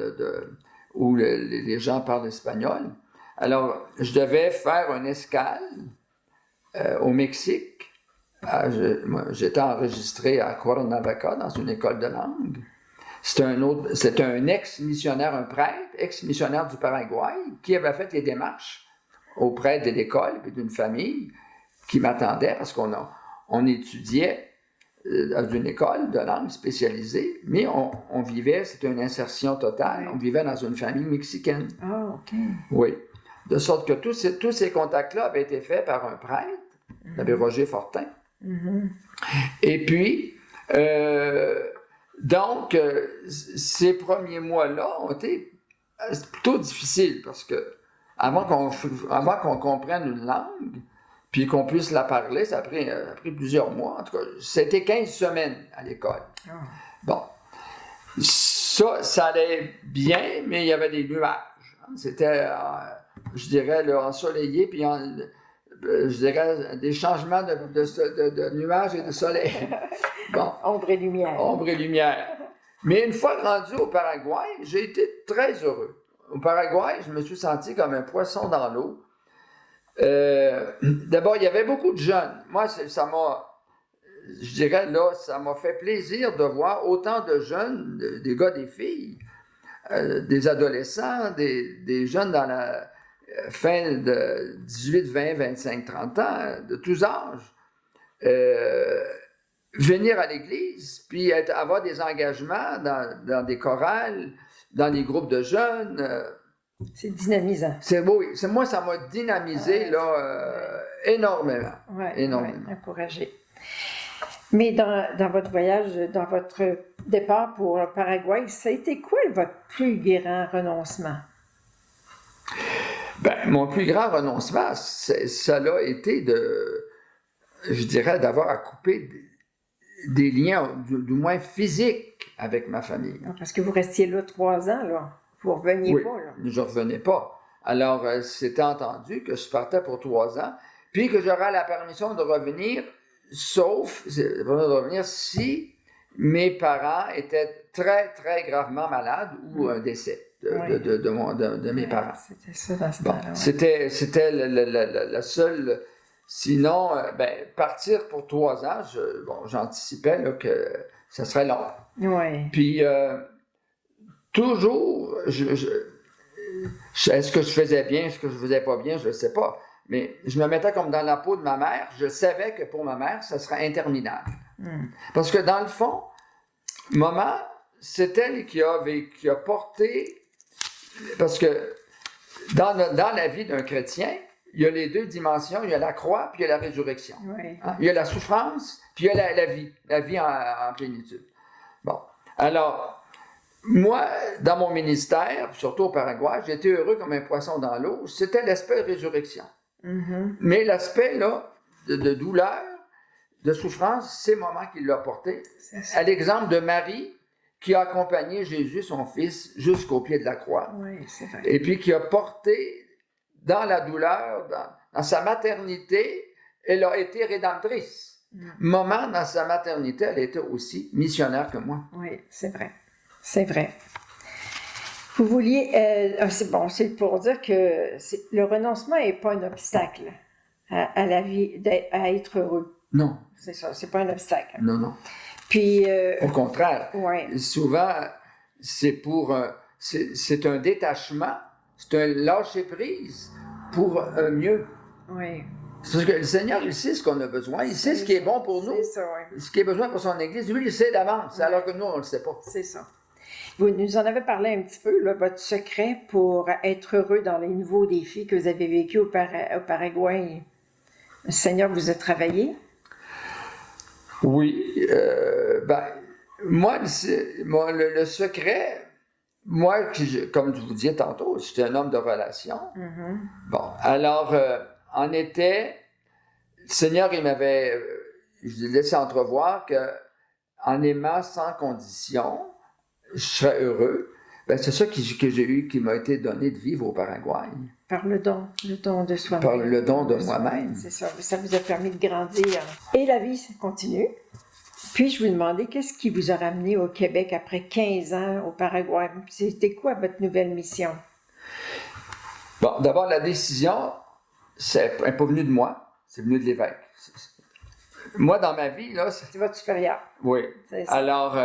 où les gens parlent espagnol. Alors, je devais faire une escale au Mexique. J'étais enregistré à Cuernavaca dans une école de langue. C'était un ex-missionnaire, un prêtre, ex-missionnaire du Paraguay, qui avait fait les démarches auprès de l'école et d'une famille qui m'attendait parce qu'on étudiait dans une école de langue spécialisée, mais on vivait, c'était une insertion totale, on vivait dans une famille mexicaine. Ah, OK. Oui. De sorte que tous ces contacts-là avaient été faits par un prêtre, l'abbé Roger Fortin. Mm-hmm. Et puis, donc, ces premiers mois-là ont été plutôt difficiles parce que avant qu'on comprenne une langue, puis qu'on puisse la parler, ça a pris plusieurs mois. En tout cas, c'était 15 semaines à l'école. Oh. Bon. Ça allait bien, mais il y avait des nuages. C'était, je dirais, ensoleillé, puis je dirais, des changements de nuages et de soleil. Bon. Ombre et lumière. Ombre et lumière. Mais une fois rendu au Paraguay, j'ai été très heureux. Au Paraguay, je me suis senti comme un poisson dans l'eau. D'abord, il y avait beaucoup de jeunes. Moi, ça m'a fait plaisir de voir autant de jeunes, des gars, des filles, des adolescents, des jeunes dans la fin de 18, 20, 25, 30 ans, de tous âges, venir à l'église, puis avoir des engagements dans des chorales, dans des groupes de jeunes. C'est dynamisant. Moi, ça m'a dynamisé énormément. Oui, énormément. Encouragé. Mais dans votre voyage, dans votre départ pour le Paraguay, ça a été quoi votre plus grand renoncement? Mon plus grand renoncement, ça a été je dirais, d'avoir à couper des liens, du moins physiques, avec ma famille. Parce que vous restiez là 3 ans, là. Vous ne reveniez pas, là. Je ne revenais pas. Alors, c'était entendu que je partais pour 3 ans, puis que j'aurais la permission de revenir, sauf si mes parents étaient très, très gravement malades ou un décès de mes parents. C'était ça dans ce temps-là. C'était la seule Sinon, partir pour 3 ans, j'anticipais là, que ça serait long. Oui. Puis, toujours, est-ce que je faisais bien, est-ce que je faisais pas bien, je ne sais pas. Mais je me mettais comme dans la peau de ma mère. Je savais que pour ma mère, ça serait interminable. Parce que dans le fond, maman, c'est elle qui a porté... Parce que dans la vie d'un chrétien, il y a les 2 dimensions. Il y a la croix, puis il y a la résurrection. Oui. Hein? Il y a la souffrance, puis il y a la vie en plénitude. Bon, alors... Moi, dans mon ministère, surtout au Paraguay, j'étais heureux comme un poisson dans l'eau. C'était l'aspect résurrection. Mais l'aspect là, de douleur, de souffrance, c'est maman qui l'a porté. À l'exemple de Marie, qui a accompagné Jésus, son fils, jusqu'au pied de la croix. Oui, c'est vrai. Et puis qui a porté dans la douleur, dans sa maternité, elle a été rédemptrice. Maman, dans sa maternité, elle était aussi missionnaire que moi. Oui, c'est vrai. C'est vrai. Vous vouliez... c'est bon, c'est pour dire que le renoncement n'est pas un obstacle à la vie, à être heureux. Non. C'est ça, c'est pas un obstacle. Non, non. Puis... Au contraire. Ouais. Souvent, c'est un détachement, c'est un lâcher-prise pour un mieux. Oui. Parce que le Seigneur, il sait ce qu'on a besoin, il sait ce qui est bon pour nous. C'est ça, oui. Ce qui est besoin pour son Église, lui, il sait d'avance, alors que nous, on ne le sait pas. C'est ça. Vous nous en avez parlé un petit peu, là, votre secret pour être heureux dans les nouveaux défis que vous avez vécus au Paraguay. Le Seigneur vous a travaillé? Oui. Moi, le secret, moi, comme je vous disais tantôt, j'étais un homme de relation. Bon, alors, en été, le Seigneur, je l'ai laissé entrevoir qu'en aimant sans condition, je serais heureux. C'est ça que j'ai eu, qui m'a été donné de vivre au Paraguay. Par le don de soi-même. Par le don de moi-même. C'est ça, ça vous a permis de grandir. Et la vie continue. Puis-je vous demander, qu'est-ce qui vous a ramené au Québec après 15 ans au Paraguay? C'était quoi votre nouvelle mission? Bon, d'abord, la décision, c'est pas venu de moi, c'est venu de l'évêque. Moi, dans ma vie, là... C'est votre supérieur. Oui. Alors...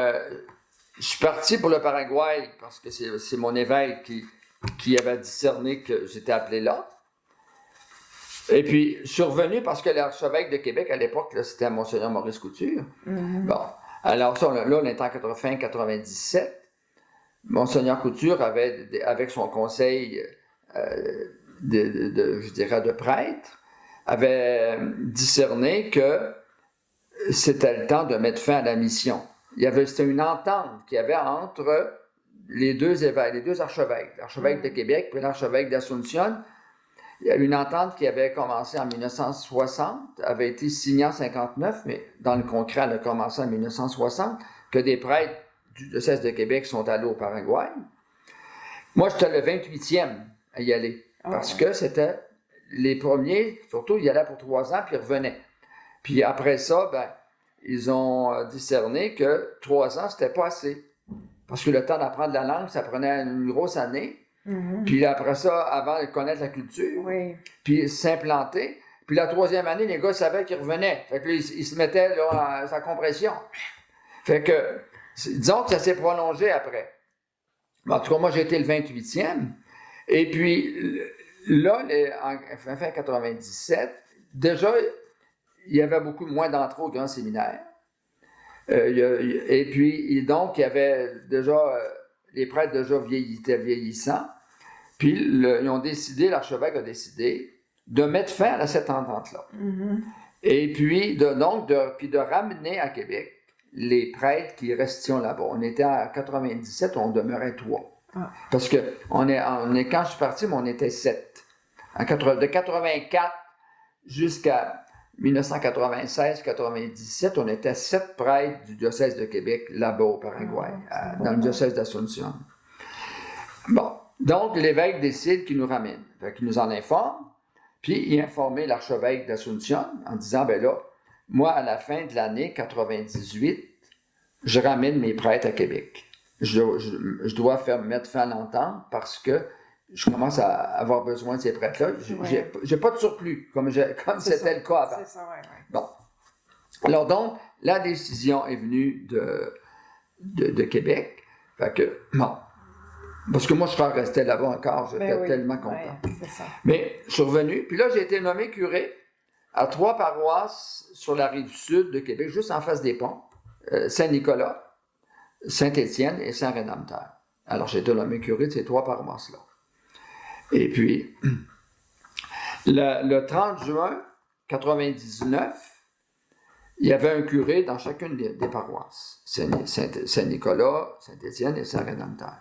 je suis parti pour le Paraguay parce que c'est mon évêque qui avait discerné que j'étais appelé là. Et puis, je suis revenu parce que l'archevêque de Québec, à l'époque, c'était Monseigneur Maurice Couture. Bon, alors ça, là, on est en 1997. Monseigneur Couture avait, avec son conseil de prêtre, avait discerné que c'était le temps de mettre fin à la mission. C'était une entente qu'il y avait entre les 2 évêques, les 2 archevêques, l'archevêque de Québec et l'archevêque d'Asunción. Il y a une entente qui avait commencé en 1960, avait été signée en 1959, mais dans le concret, elle a commencé en 1960, que des prêtres du diocèse de Québec sont allés au Paraguay. Moi, j'étais le 28e à y aller, parce que c'était les premiers, surtout, ils y allaient pour 3 ans, puis ils revenaient. Puis après ça, ils ont discerné que 3 ans, c'était pas assez. Parce que le temps d'apprendre la langue, ça prenait une grosse année. Puis après ça, avant de connaître la culture, puis s'implanter. Puis la 3e année, les gars savaient qu'ils revenaient. Fait que là, ils se mettaient là, à sa compression. Fait que, disons que ça s'est prolongé après. En tout cas, moi, j'ai été le 28e. Et puis, là, en fin 97, déjà, il y avait beaucoup moins d'entrées au grand séminaire. Et puis, donc, il y avait déjà, les prêtres déjà étaient vieillissants. Puis, ils ont décidé, l'archevêque a décidé de mettre fin à cette entente-là. Et puis, de ramener à Québec les prêtres qui restions là-bas. On était en 97, on demeurait 3. Parce que quand je suis parti, on était 7. De 84 jusqu'à 1996-97, on était 7 prêtres du diocèse de Québec là-bas au Paraguay, dans le diocèse d'Asunción. Bon, donc l'évêque décide qu'il nous ramène, qu'il nous en informe, puis il a informé l'archevêque d'Asunción en disant, moi, à la fin de l'année 98, je ramène mes prêtres à Québec. Je dois mettre fin à l'entente parce que je commence à avoir besoin de ces prêtres-là. J'ai pas de surplus, comme c'était le cas avant. C'est ça, ouais. Bon. Alors donc, la décision est venue de Québec. Fait que, bon. Parce que moi, je serais resté là-bas encore, j'étais tellement content. C'est ça. Mais je suis revenu, puis là, j'ai été nommé curé à 3 paroisses sur la rive sud de Québec, juste en face des ponts. Saint-Nicolas, Saint-Étienne et Saint-Rédempteur. Alors, j'ai été nommé curé de ces 3 paroisses-là. Et puis, le 30 juin 1999, il y avait un curé dans chacune des paroisses. Saint-Nicolas, Saint-Étienne et Saint-Rédempteur.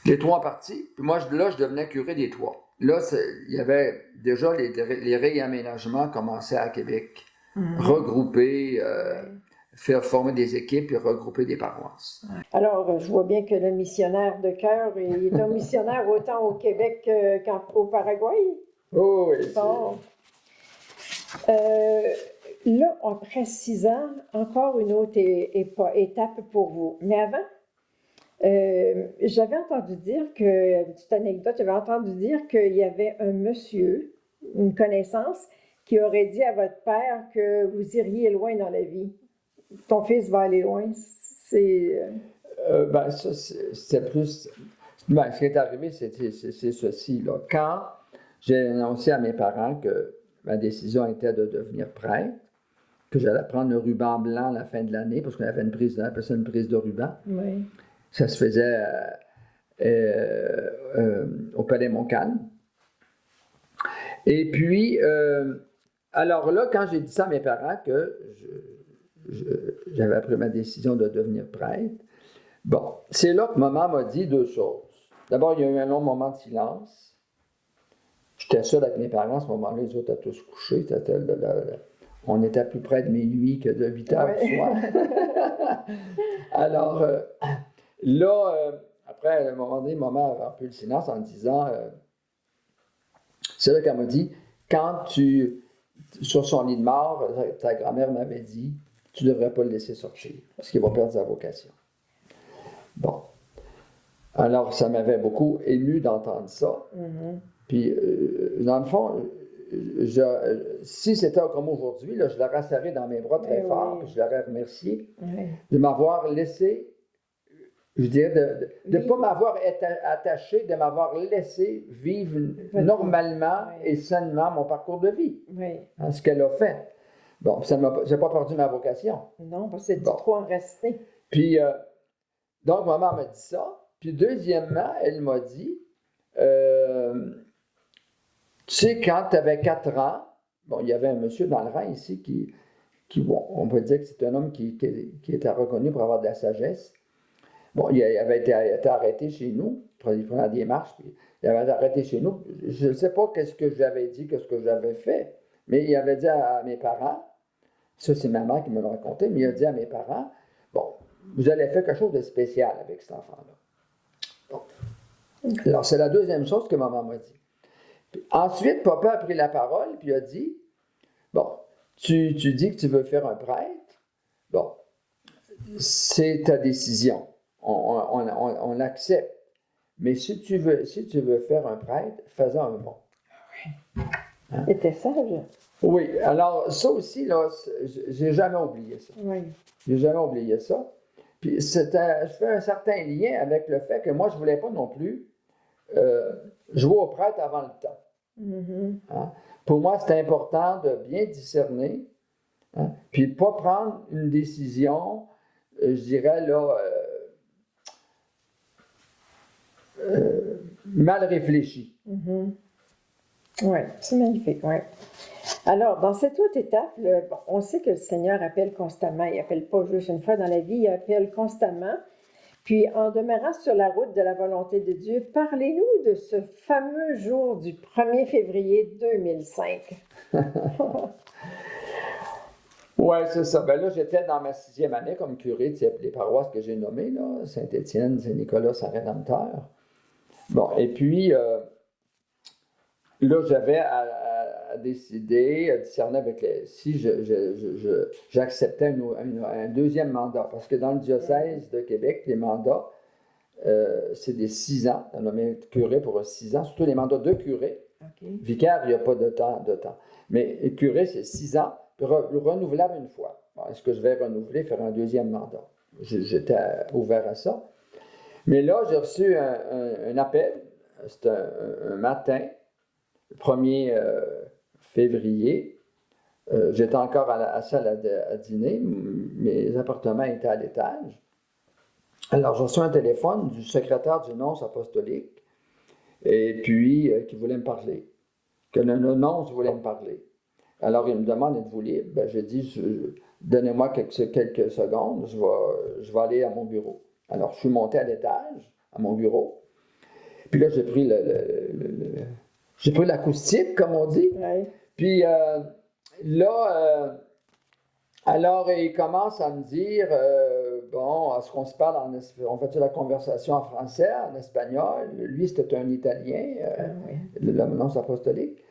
Les 3 partis, puis moi, là, je devenais curé des 3. Là, il y avait déjà les réaménagements commençaient à Québec. Regrouper, faire former des équipes et regrouper des paroisses. Alors, je vois bien que le missionnaire de cœur, il est un missionnaire autant au Québec qu'au Paraguay. Oh, oui. Bon. Là, après 6 ans, encore une autre étape pour vous. Mais avant, j'avais entendu dire que, une petite anecdote, j'avais entendu dire qu'il y avait un monsieur, une connaissance, qui aurait dit à votre père que vous iriez loin dans la vie. Ton fils va aller loin. C'est... Ça, c'est plus... ce qui est arrivé, c'est ceci. Là. Quand j'ai annoncé à mes parents que ma décision était de devenir prêtre, que j'allais prendre le ruban blanc à la fin de l'année, parce qu'on avait une prise de ruban. Oui. Ça se faisait au Palais Montcalm. Et puis, alors là, quand j'ai dit ça à mes parents que j'avais pris ma décision de devenir prêtre, bon, c'est là que maman m'a dit 2 choses. D'abord, il y a eu un long moment de silence. J'étais seul avec mes parents à ce moment-là, les autres étaient tous couchés. On était plus près de minuit que de 8 heures du soir. Alors, là, après, à un moment donné, maman a rompu le silence en disant, c'est là qu'elle m'a dit, quand sur son lit de mort, ta grand-mère m'avait dit, tu ne devrais pas le laisser sortir, parce qu'il va perdre sa vocation. Bon. Alors, ça m'avait beaucoup ému d'entendre ça. Mm-hmm. Puis, dans le fond, si c'était comme aujourd'hui, là, je l'aurais serré dans mes bras très fort, puis je l'aurais remercié de m'avoir laissé, je dirais, de ne pas m'avoir attaché, de m'avoir laissé vivre normalement et sainement mon parcours de vie. Hein, ce qu'elle a fait. Bon, je n'ai pas perdu ma vocation. Non, parce que c'est trop en rester. Puis, donc, maman m'a dit ça. Puis, deuxièmement, elle m'a dit, tu sais, quand tu avais 4 ans, bon, il y avait un monsieur dans le rang ici qui bon, on peut dire que c'est un homme qui était reconnu pour avoir de la sagesse. Bon, il avait été arrêté chez nous, il prenait des marches, puis il avait été arrêté chez nous. Je ne sais pas qu'est-ce que j'avais dit, qu'est-ce que j'avais fait, mais il avait dit à mes parents, ça c'est maman qui me l'a raconté, mais il a dit à mes parents, bon, vous allez faire quelque chose de spécial avec cet enfant-là. Bon. Alors, c'est la deuxième chose que maman m'a dit. Puis, ensuite, papa a pris la parole, puis a dit, bon, tu dis que tu veux faire un prêtre, bon, c'est ta décision. On l'accepte. Mais si tu veux faire un prêtre, fais-en un bon. Hein? C'était sage. Oui, alors ça aussi, là, j'ai jamais oublié ça. Oui. J'ai jamais oublié ça. Puis je fais un certain lien avec le fait que moi, je ne voulais pas non plus jouer au prêtre avant le temps. Mm-hmm. Hein? Pour moi, c'est important de bien discerner, hein? Puis pas prendre une décision, je dirais, là, mal réfléchi. Mm-hmm. Oui, c'est magnifique, oui. Alors, dans cette autre étape, on sait que le Seigneur appelle constamment. Il n'appelle pas juste une fois dans la vie, il appelle constamment. Puis, en demeurant sur la route de la volonté de Dieu, parlez-nous de ce fameux jour du 1er février 2005. Oui, c'est ça. Ben là, j'étais dans ma 6e année comme curé de les paroisses que j'ai nommées, là, Saint-Étienne, Saint-Nicolas, Saint-Rédempteur. Bon, et puis, là, j'avais à décider, à discerner si j'acceptais un deuxième mandat. Parce que dans le diocèse de Québec, les mandats, c'est des 6 ans. On a nommé curé pour 6 ans, surtout les mandats de curé. OK. Vicaire, il n'y a pas de temps. Mais curé, c'est 6 ans, puis renouvelable une fois. Bon, est-ce que je vais renouveler, faire un deuxième mandat? J'étais ouvert à ça. Mais là, j'ai reçu un appel. C'était un matin, le 1er février. J'étais encore à la salle à dîner. Mes appartements étaient à l'étage. Alors, j'ai reçu un téléphone du secrétaire du nonce apostolique, et puis qui voulait me parler. Que le nonce voulait me parler. Alors, il me demande, êtes-vous libre? Ben, j'ai dit, donnez-moi quelques secondes, je vais aller à mon bureau. Alors, je suis monté à l'étage, à mon bureau. Puis là, j'ai pris j'ai pris l'acoustique, comme on dit. Ouais. Puis là, alors il commence à me dire, bon, est-ce qu'on se parle on fait la conversation en français, en espagnol? Lui, c'était un Italien, le nonce apostolique.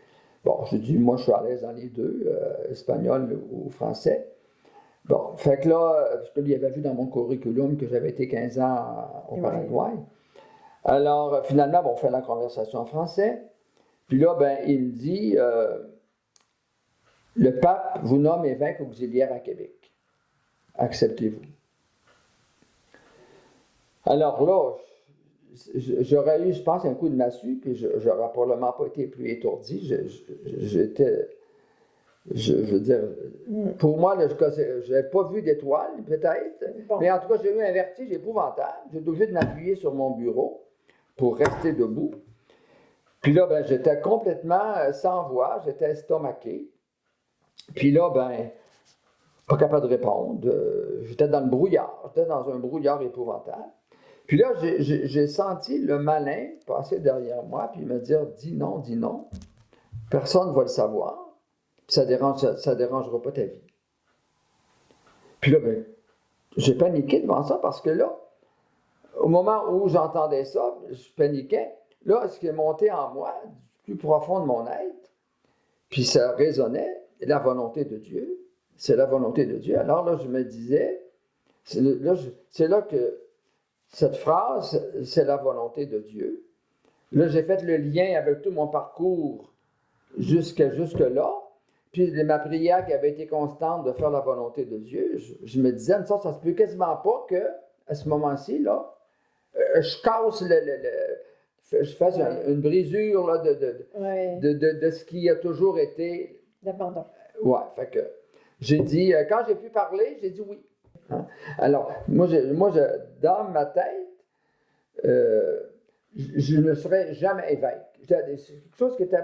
Bon, je dis, moi, je suis à l'aise dans les deux, espagnol ou français. Bon, fait que là, parce que lui, il avait vu dans mon curriculum que j'avais été 15 ans au Paraguay. Alors, finalement, bon, on fait la conversation en français. Puis là, ben, il me dit, le pape vous nomme évêque auxiliaire à Québec. Acceptez-vous. Alors là, j'aurais eu, je pense, un coup de massue, puis j'aurais probablement pas été plus étourdi. Je veux dire, pour moi, je n'avais pas vu d'étoiles, peut-être, mais en tout cas, j'ai eu un vertige épouvantable. J'étais obligé de m'appuyer sur mon bureau pour rester debout. Puis là, ben, j'étais complètement sans voix, j'étais estomaqué. Puis là, ben, pas capable de répondre. J'étais dans le brouillard, j'étais dans un brouillard épouvantable. Puis là, j'ai senti le malin passer derrière moi, puis me dire, dis non, personne ne va le savoir. Ça dérangera pas ta vie. Puis là, ben, j'ai paniqué devant ça parce que là, au moment où j'entendais ça, je paniquais. Là, ce qui est monté en moi, du plus profond de mon être, puis ça résonnait, la volonté de Dieu. C'est la volonté de Dieu. Alors là, je me disais, c'est là que cette phrase, c'est la volonté de Dieu. Là, j'ai fait le lien avec tout mon parcours jusque-là. Puis ma prière qui avait été constante de faire la volonté de Dieu, je me disais, ça se peut quasiment pas qu'à ce moment-ci, là, je casse je fasse une brisure là, de ce qui a toujours été. L'abandon. Ouais, fait que j'ai dit, quand j'ai pu parler, j'ai dit oui. Hein? Alors, moi, dans ma tête, je ne serais jamais évêque. C'est quelque chose qui était.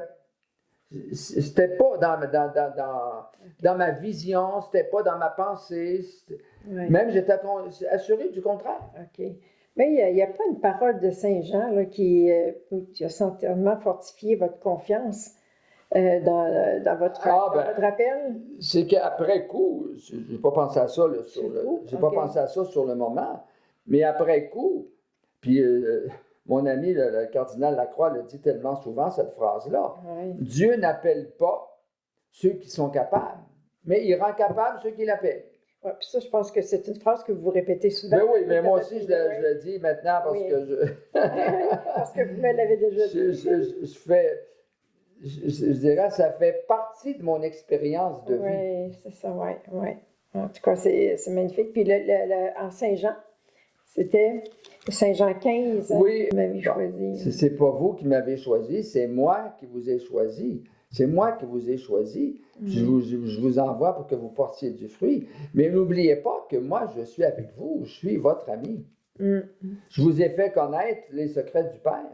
C'était pas dans ma vision, c'était pas dans ma pensée. Même j'étais assuré du contraire. OK. Mais il n'y a pas une parole de Saint Jean là, qui a certainement fortifié votre confiance dans votre appel? C'est qu'après coup, je n'ai pas pensé à ça pas pensé à ça sur le moment, mais après coup, puis mon ami, le cardinal Lacroix, le dit tellement souvent, cette phrase-là. Oui. Dieu n'appelle pas ceux qui sont capables, mais il rend capable ceux qui l'appellent. Oui, puis ça, je pense que c'est une phrase que vous répétez souvent. Mais oui, mais moi aussi, je le dis maintenant parce que parce que vous me l'avez déjà dit. Je dirais, ça fait partie de mon expérience de vie. Oui, c'est ça, oui. En tout cas, c'est magnifique. Puis en Saint-Jean, c'était Saint-Jean 15, oui, vous m'avez choisi. C'est pas vous qui m'avez choisi, c'est moi qui vous ai choisi. C'est moi qui vous ai choisi. Je vous envoie pour que vous portiez du fruit. Mais n'oubliez pas que moi, je suis avec vous. Je suis votre ami. Je vous ai fait connaître les secrets du Père.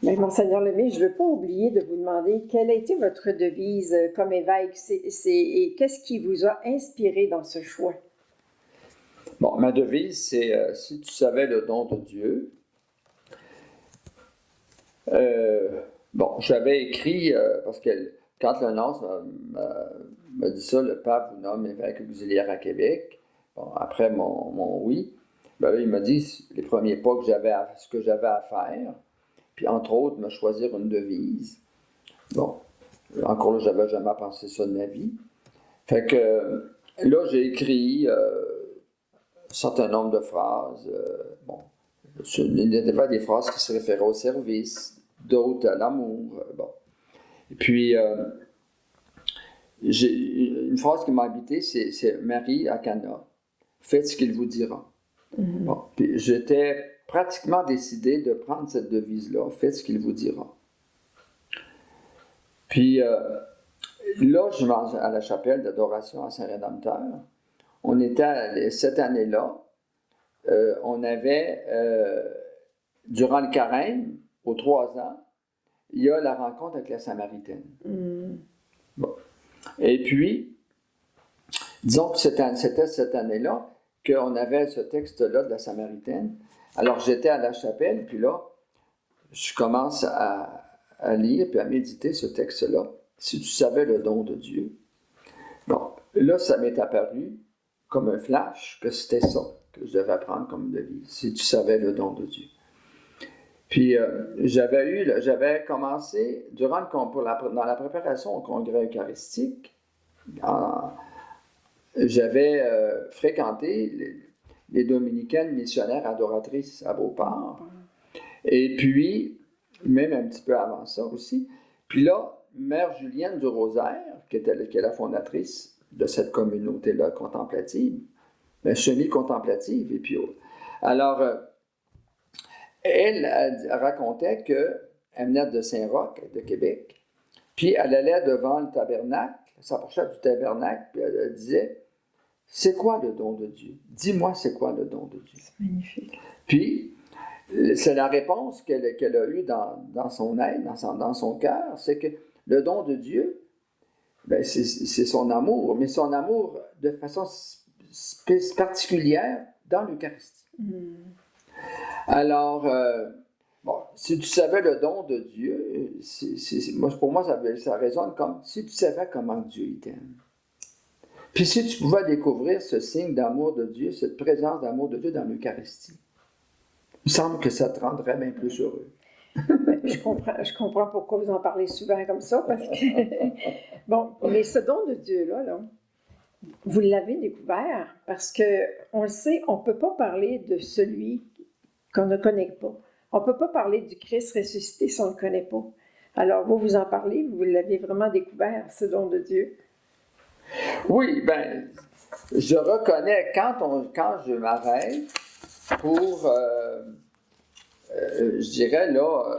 Mais Monseigneur Lemay, je ne veux pas oublier de vous demander quelle a été votre devise comme évêque et qu'est-ce qui vous a inspiré dans ce choix? Bon, ma devise, c'est si tu savais le don de Dieu. Bon, j'avais écrit, parce que quand le nonce m'a dit ça, le pape vous nomme évêque auxiliaire à Québec. Bon, après mon oui, ben là, il m'a dit les premiers pas ce que j'avais à faire. Puis, entre autres, me choisir une devise. Bon, encore là, je n'avais jamais pensé ça de ma vie. Fait que là, j'ai écrit un certain nombre de phrases. Bon, Il y avait des phrases qui se référaient au service, d'autres à l'amour. Bon. Et puis, une phrase qui m'a habité, c'est Marie à Cana. Faites ce qu'il vous dira. Bon. Puis j'étais pratiquement décidé de prendre cette devise-là. Faites ce qu'il vous dira. Puis là, je vais à la chapelle d'adoration à Saint-Rédempteur. On était, cette année-là, on avait, durant le carême, aux 3 ans, il y a la rencontre avec la Samaritaine. Bon. Et puis, disons que c'était cette année-là qu'on avait ce texte-là de la Samaritaine. Alors, j'étais à la chapelle, puis là, je commence à lire puis à méditer ce texte-là. Si tu savais le don de Dieu. Bon, là, ça m'est apparu comme un flash que c'était ça que je devais prendre comme devise. Si tu savais le don de Dieu. Puis, j'avais commencé, dans la préparation au congrès eucharistique, j'avais fréquenté les dominicaines missionnaires adoratrices à Beauport. Et puis, même un petit peu avant ça aussi. Puis là, Mère Julienne du Rosaire, qui est la fondatrice de cette communauté-là contemplative, semi-contemplative, et puis alors, elle racontait qu'elle venait de Saint-Roch, de Québec, puis elle allait devant le tabernacle, elle s'approchait du tabernacle, puis elle disait, « C'est quoi le don de Dieu? Dis-moi, c'est quoi le don de Dieu? » C'est magnifique. Puis, c'est la réponse qu'elle a eue dans son être, dans son cœur, c'est que le don de Dieu, ben c'est son amour, mais son amour de façon particulière dans l'Eucharistie. Alors, si tu savais le don de Dieu, pour moi, ça résonne comme si tu savais comment Dieu t'aime. Puis si tu pouvais découvrir ce signe d'amour de Dieu, cette présence d'amour de Dieu dans l'Eucharistie, il me semble que ça te rendrait bien plus heureux. Je comprends pourquoi vous en parlez souvent comme ça, parce que, bon, mais ce don de Dieu-là, vous l'avez découvert, parce qu'on le sait, on ne peut pas parler de celui qu'on ne connaît pas. On ne peut pas parler du Christ ressuscité si on ne le connaît pas. Alors, vous en parlez, vous l'avez vraiment découvert, ce don de Dieu. Oui, bien, je reconnais, quand je m'arrête pour, je dirais, là,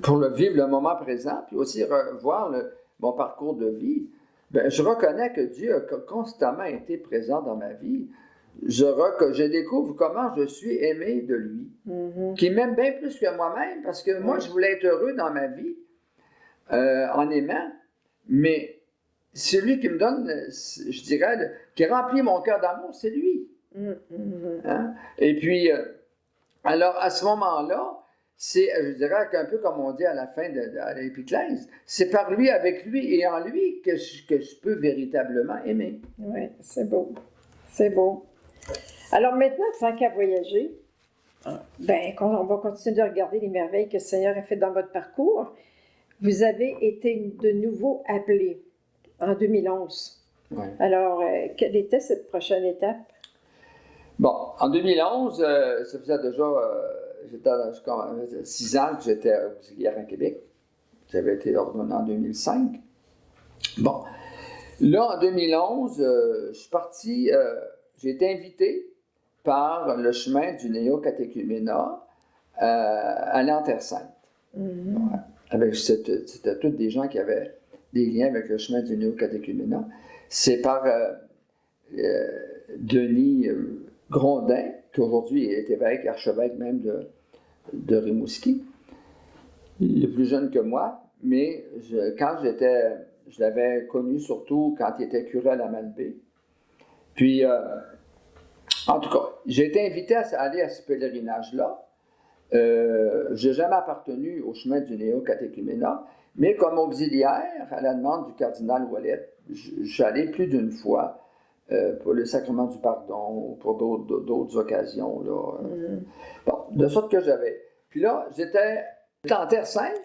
pour vivre le moment présent, puis aussi revoir mon parcours de vie, bien, je reconnais que Dieu a constamment été présent dans ma vie. Je découvre comment je suis aimé de lui, qui m'aime bien plus que moi-même, parce que moi, je voulais être heureux dans ma vie, en aimant, mais celui qui me donne, je dirais, qui remplit mon cœur d'amour, c'est lui. Hein? Et puis, alors, à ce moment-là, c'est, je dirais, un peu comme on dit à la fin de l'Épiclèse, c'est par lui, avec lui et en lui que je peux véritablement aimer. Oui, c'est beau. C'est beau. Alors maintenant, tant qu'à voyager, ben, on va continuer de regarder les merveilles que le Seigneur a faites dans votre parcours. Vous avez été de nouveau appelé en 2011. Ouais. Alors, quelle était cette prochaine étape? Bon, en 2011, ça faisait déjà 6 ans que j'étais auxiliaire à Québec. J'avais été ordonné en 2005. Bon, là, en 2011, je suis parti, j'ai été invité par le chemin du néo-catéchuménat à l'Anterre-Sainte. Ouais. C'était tous des gens qui avaient des liens avec le chemin du néo-catéchuménat. C'est par Denis Grondin, qui aujourd'hui est évêque, archevêque même de Rimouski. Il est plus jeune que moi, mais je l'avais connu surtout quand il était curé à la Malbaie. Puis, en tout cas, j'ai été invité à aller à ce pèlerinage-là. Je n'ai jamais appartenu au chemin du néo-catéchuménat, mais comme auxiliaire, à la demande du cardinal Ouellet, j'allais plus d'une fois pour le sacrement du pardon ou pour d'autres occasions. Là. Bon, de sorte que j'avais. Puis là, j'étais en Terre-Sainte,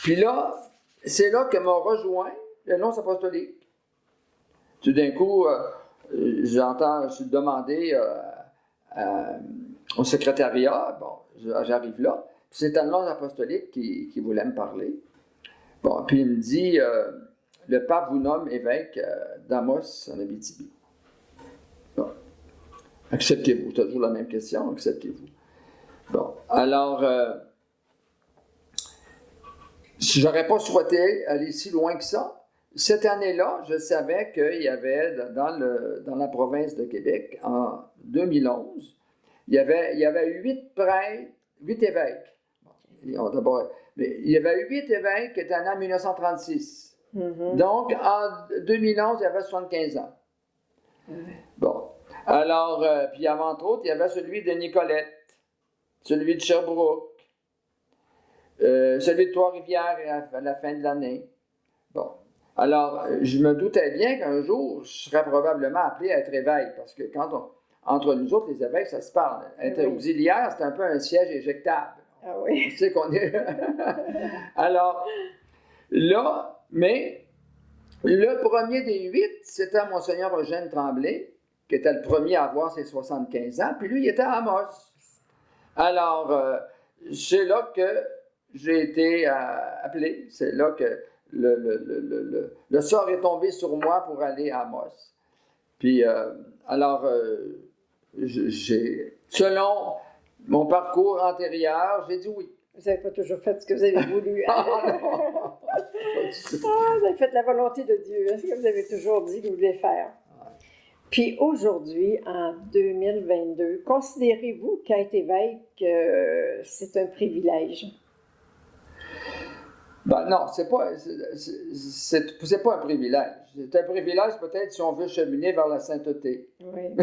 puis là, c'est là que m'a rejoint le nonce apostolique. Tout d'un coup, je suis demandé au secrétariat. Bon, j'arrive là. C'est un nom apostolique qui voulait me parler. Bon, puis il me dit, le pape vous nomme évêque d'Amos en Abitibi. Bon. Acceptez-vous? C'est toujours la même question. Acceptez-vous? Bon. Alors, j'aurais pas souhaité aller si loin que ça. Cette année-là, je savais qu'il y avait dans la province de Québec, en 2011, il y avait 8 prêtres, 8 évêques. Bon, il y avait 8 évêques qui étaient nés en 1936. Mm-hmm. Donc, en 2011, il y avait 75 ans. Mm-hmm. Bon. Alors, puis avant, entre autres, il y avait celui de Nicolette, celui de Sherbrooke, celui de Trois-Rivières à la fin de l'année. Bon. Alors, je me doutais bien qu'un jour, je serais probablement appelé à être évêque, parce que entre nous autres, les évêques, ça se parle. Être auxiliaire, c'est un peu un siège éjectable. Ah oui. On sait qu'on est... Alors, là, mais le premier des 8, c'était Monseigneur Eugène Tremblay, qui était le premier à avoir ses 75 ans, puis lui, il était à Amos. Alors, c'est là que j'ai été appelé. C'est là que le sort est tombé sur moi pour aller à Amos. Puis, alors, selon mon parcours antérieur, j'ai dit oui. Vous n'avez pas toujours fait ce que vous avez voulu. Vous avez fait la volonté de Dieu. C'est ce que vous avez toujours dit que vous voulez faire. Puis aujourd'hui, en 2022, considérez-vous qu'être évêque, c'est un privilège? Ben non, c'est pas un privilège. C'est un privilège peut-être si on veut cheminer vers la sainteté. Oui.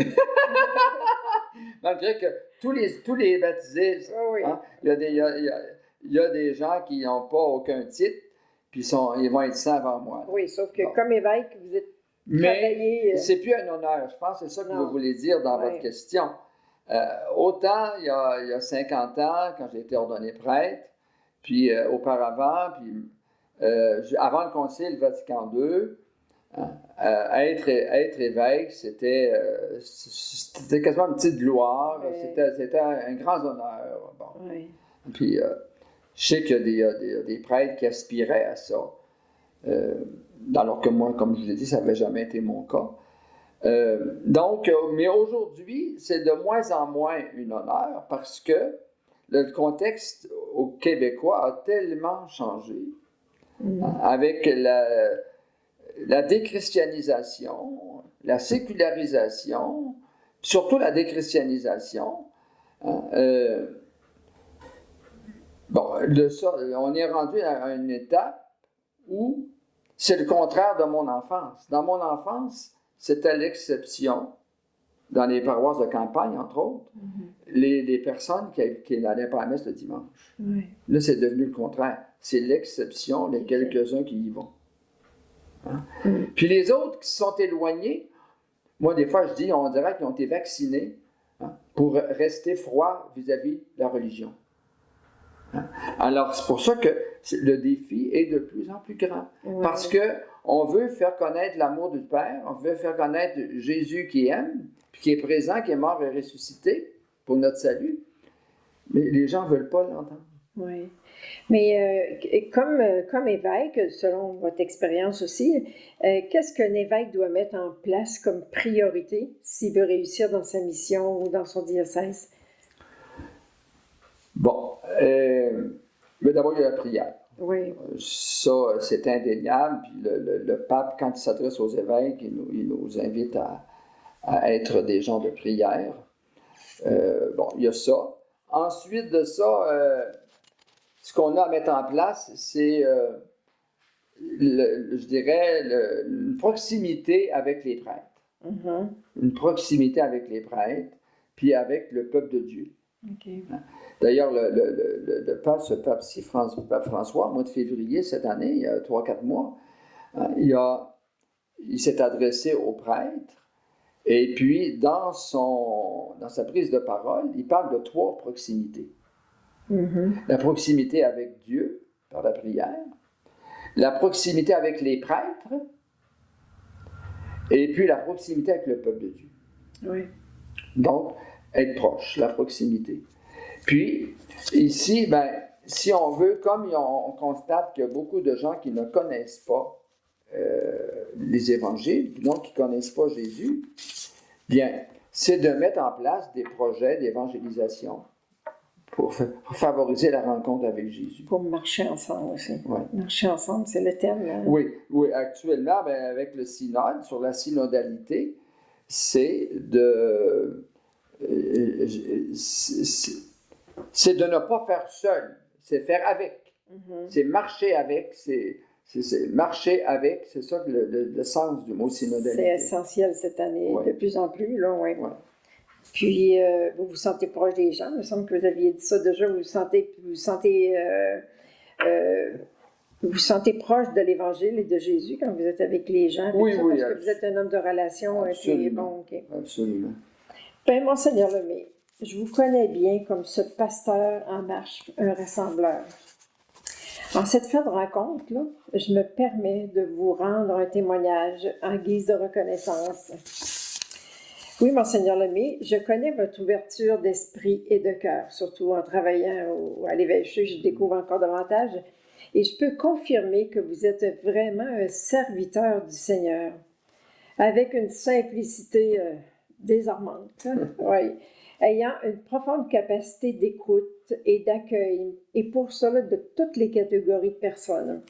Malgré que tous les baptisés, oui. Hein, il y a des gens qui n'ont pas aucun titre, puis ils vont être saints avant moi. Là. Oui, sauf que comme évêque, vous êtes travaillé... Mais c'est plus un honneur, je pense que c'est ça que vous voulez dire dans votre question. Autant il y a 50 ans, quand j'ai été ordonné prêtre, puis auparavant, puis avant le Concile Vatican II, être évêque, c'était quasiment une petite gloire, oui. C'était un grand honneur. Bon. Oui. Puis je sais qu'il y a des prêtres qui aspiraient à ça, alors que moi, comme je l'ai dit, ça n'avait jamais été mon cas. Mais aujourd'hui, c'est de moins en moins un honneur parce que le contexte au Québécois a tellement changé avec la déchristianisation, la sécularisation, surtout la déchristianisation. On est rendu à une étape où c'est le contraire de mon enfance. Dans mon enfance, c'était l'exception, dans les paroisses de campagne, entre autres, les personnes qui n'allaient pas à la messe le dimanche. Oui. Là, c'est devenu le contraire. C'est l'exception, les quelques-uns qui y vont. Hein? Puis les autres qui se sont éloignés, moi, des fois, je dis, on dirait qu'ils ont été vaccinés pour rester froids vis-à-vis de la religion. Hein? Alors, c'est pour ça que le défi est de plus en plus grand. Oui. Parce qu'on veut faire connaître l'amour du Père, on veut faire connaître Jésus qui aime, puis qui est présent, qui est mort et ressuscité pour notre salut. Mais les gens ne veulent pas l'entendre. Oui. Mais comme évêque, selon votre expérience aussi, qu'est-ce qu'un évêque doit mettre en place comme priorité s'il veut réussir dans sa mission ou dans son diocèse? Bon, mais d'abord, il y a la prière. Oui. Ça, c'est indéniable. Puis le pape, quand il s'adresse aux évêques, il nous invite à être des gens de prière. Bon, il y a ça. Ensuite de ça, ce qu'on a à mettre en place, c'est, je dirais, une proximité avec les prêtres. Mm-hmm. Une proximité avec les prêtres, puis avec le peuple de Dieu. Okay. D'ailleurs, le pape François, au mois de février cette année, il y a 3-4 mois, il s'est adressé aux prêtres, et puis dans sa prise de parole, il parle de 3 proximités. Mm-hmm. La proximité avec Dieu, par la prière, la proximité avec les prêtres, et puis la proximité avec le peuple de Dieu. Oui. Donc, être proche, la proximité. Puis, ici, ben, si on veut, comme on constate qu'il y a beaucoup de gens qui ne connaissent pas les évangiles, donc qui ne connaissent pas Jésus, bien, c'est de mettre en place des projets d'évangélisation pour favoriser la rencontre avec Jésus. Pour marcher ensemble aussi. Ouais. Marcher ensemble, c'est le thème. Là. Oui, actuellement, ben, avec le synode, sur la synodalité, c'est de ne pas faire seul, c'est faire avec. C'est marcher avec, c'est marcher avec, c'est ça le sens du mot synodalité. C'est essentiel cette année, de plus en plus, là, oui. Ouais. Puis, vous vous sentez proche des gens, il me semble que vous aviez dit ça déjà, vous vous sentez proche de l'Évangile et de Jésus quand vous êtes avec les gens. Oui, ça, oui. Parce que vous êtes un homme de relation. Absolument. Bon, okay. Absolument. Bien, Monseigneur Lemay, je vous connais bien comme ce pasteur en marche, un rassembleur. En cette fin de rencontre, là, je me permets de vous rendre un témoignage en guise de reconnaissance. Oui, Monseigneur Lemay, je connais votre ouverture d'esprit et de cœur, surtout en travaillant à l'évêché, je découvre encore davantage, et je peux confirmer que vous êtes vraiment un serviteur du Seigneur, avec une simplicité désarmante, oui, ayant une profonde capacité d'écoute et d'accueil, et pour cela de toutes les catégories de personnes.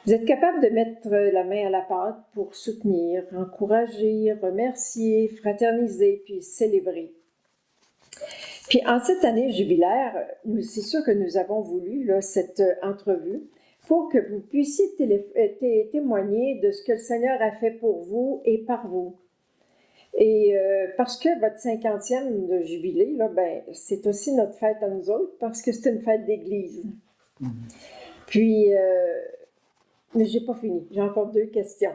Vous êtes capable de mettre la main à la pâte pour soutenir, encourager, remercier, fraterniser, puis célébrer. Puis en cette année jubilaire, c'est sûr que nous avons voulu là, cette entrevue pour que vous puissiez témoigner de ce que le Seigneur a fait pour vous et par vous. Et parce que votre 50e de jubilé, là, ben, c'est aussi notre fête à nous autres, parce que c'est une fête d'Église. Puis, mais je n'ai pas fini, j'ai encore 2 questions.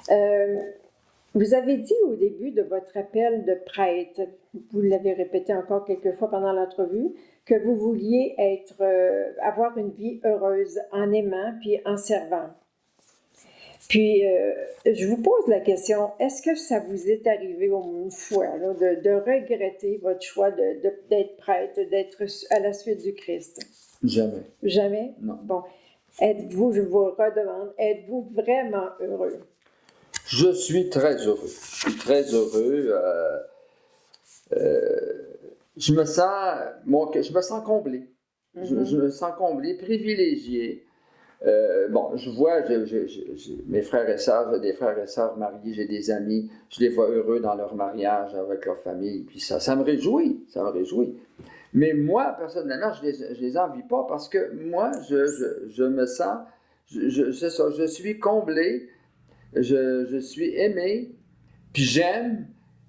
Vous avez dit au début de votre appel de prêtre, vous l'avez répété encore quelques fois pendant l'entrevue, que vous vouliez avoir une vie heureuse en aimant puis en servant. Puis, je vous pose la question, est-ce que ça vous est arrivé une fois là, de regretter votre choix d'être prêtre, d'être à la suite du Christ? Jamais. Jamais? Non. Bon. Êtes-vous, je vous redemande, êtes-vous vraiment heureux? Je suis très heureux. Je suis très heureux. Je me sens comblé. Je me sens comblé, privilégié. Bon, je vois, mes frères et sœurs, j'ai des frères et sœurs mariés, j'ai des amis, je les vois heureux dans leur mariage avec leur famille, puis ça me réjouit, ça me réjouit. Mais moi, personnellement, je les envie pas parce que moi, je me sens, c'est ça, je suis comblé, je suis aimé, puis j'aime,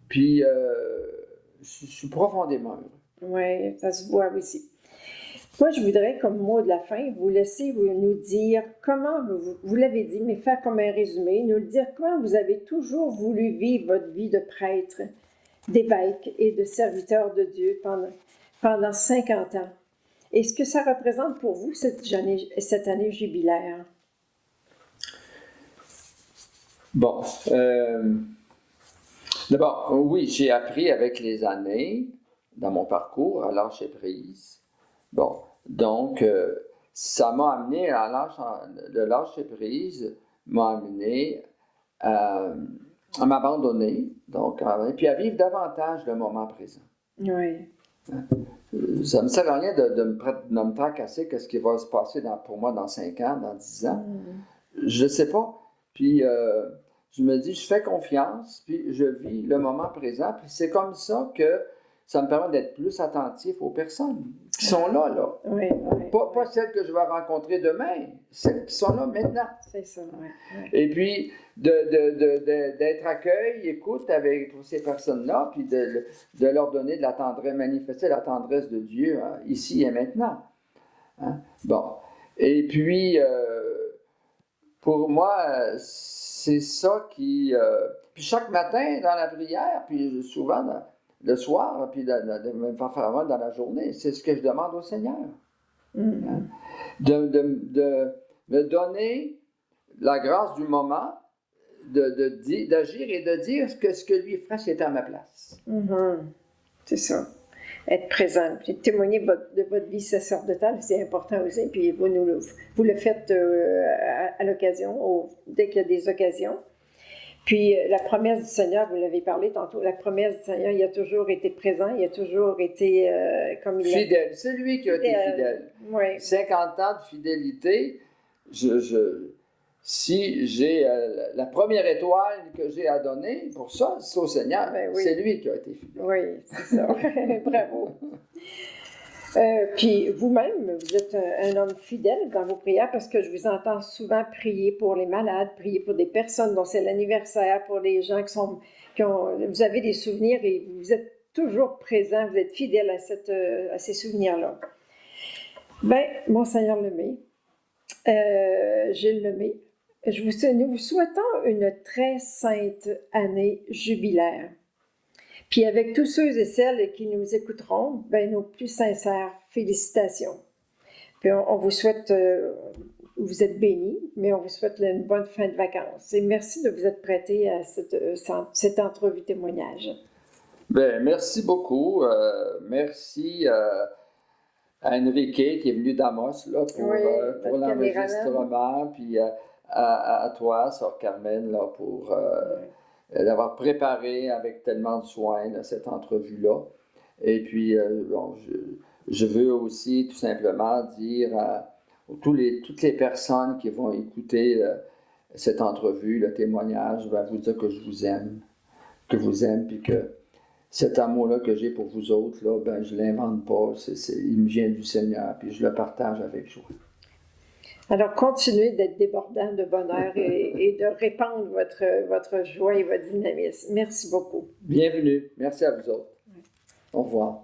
puis je suis profondément heureux. Oui, ça se voit aussi. Moi, je voudrais, comme mot de la fin, vous laisser nous dire comment, vous l'avez dit, mais faire comme un résumé, nous le dire comment vous avez toujours voulu vivre votre vie de prêtre, d'évêque et de serviteur de Dieu pendant 50 ans. Et ce que ça représente pour vous, cette année jubilaire? Bon, d'abord, oui, j'ai appris avec les années, dans mon parcours, à lâcher prise. Bon, donc, ça m'a amené le lâcher prise m'a amené à m'abandonner, donc, et puis à vivre davantage le moment présent. Oui. Ça ne me sert à rien de me tracasser qu'est-ce qui va se passer pour moi dans 5 ans, dans 10 ans. Je ne sais pas. Puis, je me dis, je fais confiance, puis je vis le moment présent. Puis c'est comme ça que ça me permet d'être plus attentif aux personnes qui sont là. Oui, Pas celles que je vais rencontrer demain, celles qui sont là maintenant. C'est ça, oui. Et puis, d'être accueil, écoute pour ces personnes-là, puis de leur donner de la tendresse, manifester la tendresse de Dieu ici et maintenant. Hein? Bon. Et puis, pour moi, c'est ça qui... puis chaque matin, dans la prière, puis souvent le soir, puis même parfois dans la journée, c'est ce que je demande au Seigneur. Hein? De me donner la grâce du moment, d'agir et de dire ce que lui ferait si était à ma place. C'est ça. Être présent. Puis témoigner de votre vie sacerdotale, c'est important aussi. Puis vous le faites à l'occasion, dès qu'il y a des occasions. Puis la promesse du Seigneur, vous l'avez parlé tantôt, la promesse du Seigneur, il a toujours été présent, il a toujours été comme il est. Fidèle. C'est lui qui a été fidèle. Oui. 50 ans de fidélité. Si j'ai la première étoile que j'ai à donner, pour ça, c'est au Seigneur. Ben oui. C'est lui qui a été fidèle. Oui, c'est ça. Bravo. Puis vous-même, vous êtes un homme fidèle dans vos prières parce que je vous entends souvent prier pour les malades, prier pour des personnes dont c'est l'anniversaire, pour les gens vous avez des souvenirs et vous êtes toujours présent, vous êtes fidèle à ces souvenirs-là. Bien, Monseigneur Lemay, Gilles Lemay, nous vous souhaitons une très sainte année jubilaire. Puis avec tous ceux et celles qui nous écouteront, ben, nos plus sincères félicitations. Puis on vous souhaite, vous êtes bénis, mais on vous souhaite une bonne fin de vacances. Et merci de vous être prêté à cette entrevue témoignage. Ben, merci beaucoup. Merci à Enrique qui est venu d'Amos là, pour l'enregistrement. Puis à toi, Sœur Carmen, là, pour d'avoir préparé avec tellement de soin là, cette entrevue-là. Et puis, je veux aussi tout simplement dire à toutes les personnes qui vont écouter cette entrevue, le témoignage, je vais vous dire que je vous aime, puis que cet amour-là que j'ai pour vous autres, là, ben, je ne l'invente pas, il me vient du Seigneur, puis je le partage avec joie. Alors, continuez d'être débordant de bonheur et de répandre votre joie et votre dynamisme. Merci beaucoup. Bienvenue. Merci à vous autres. Au revoir.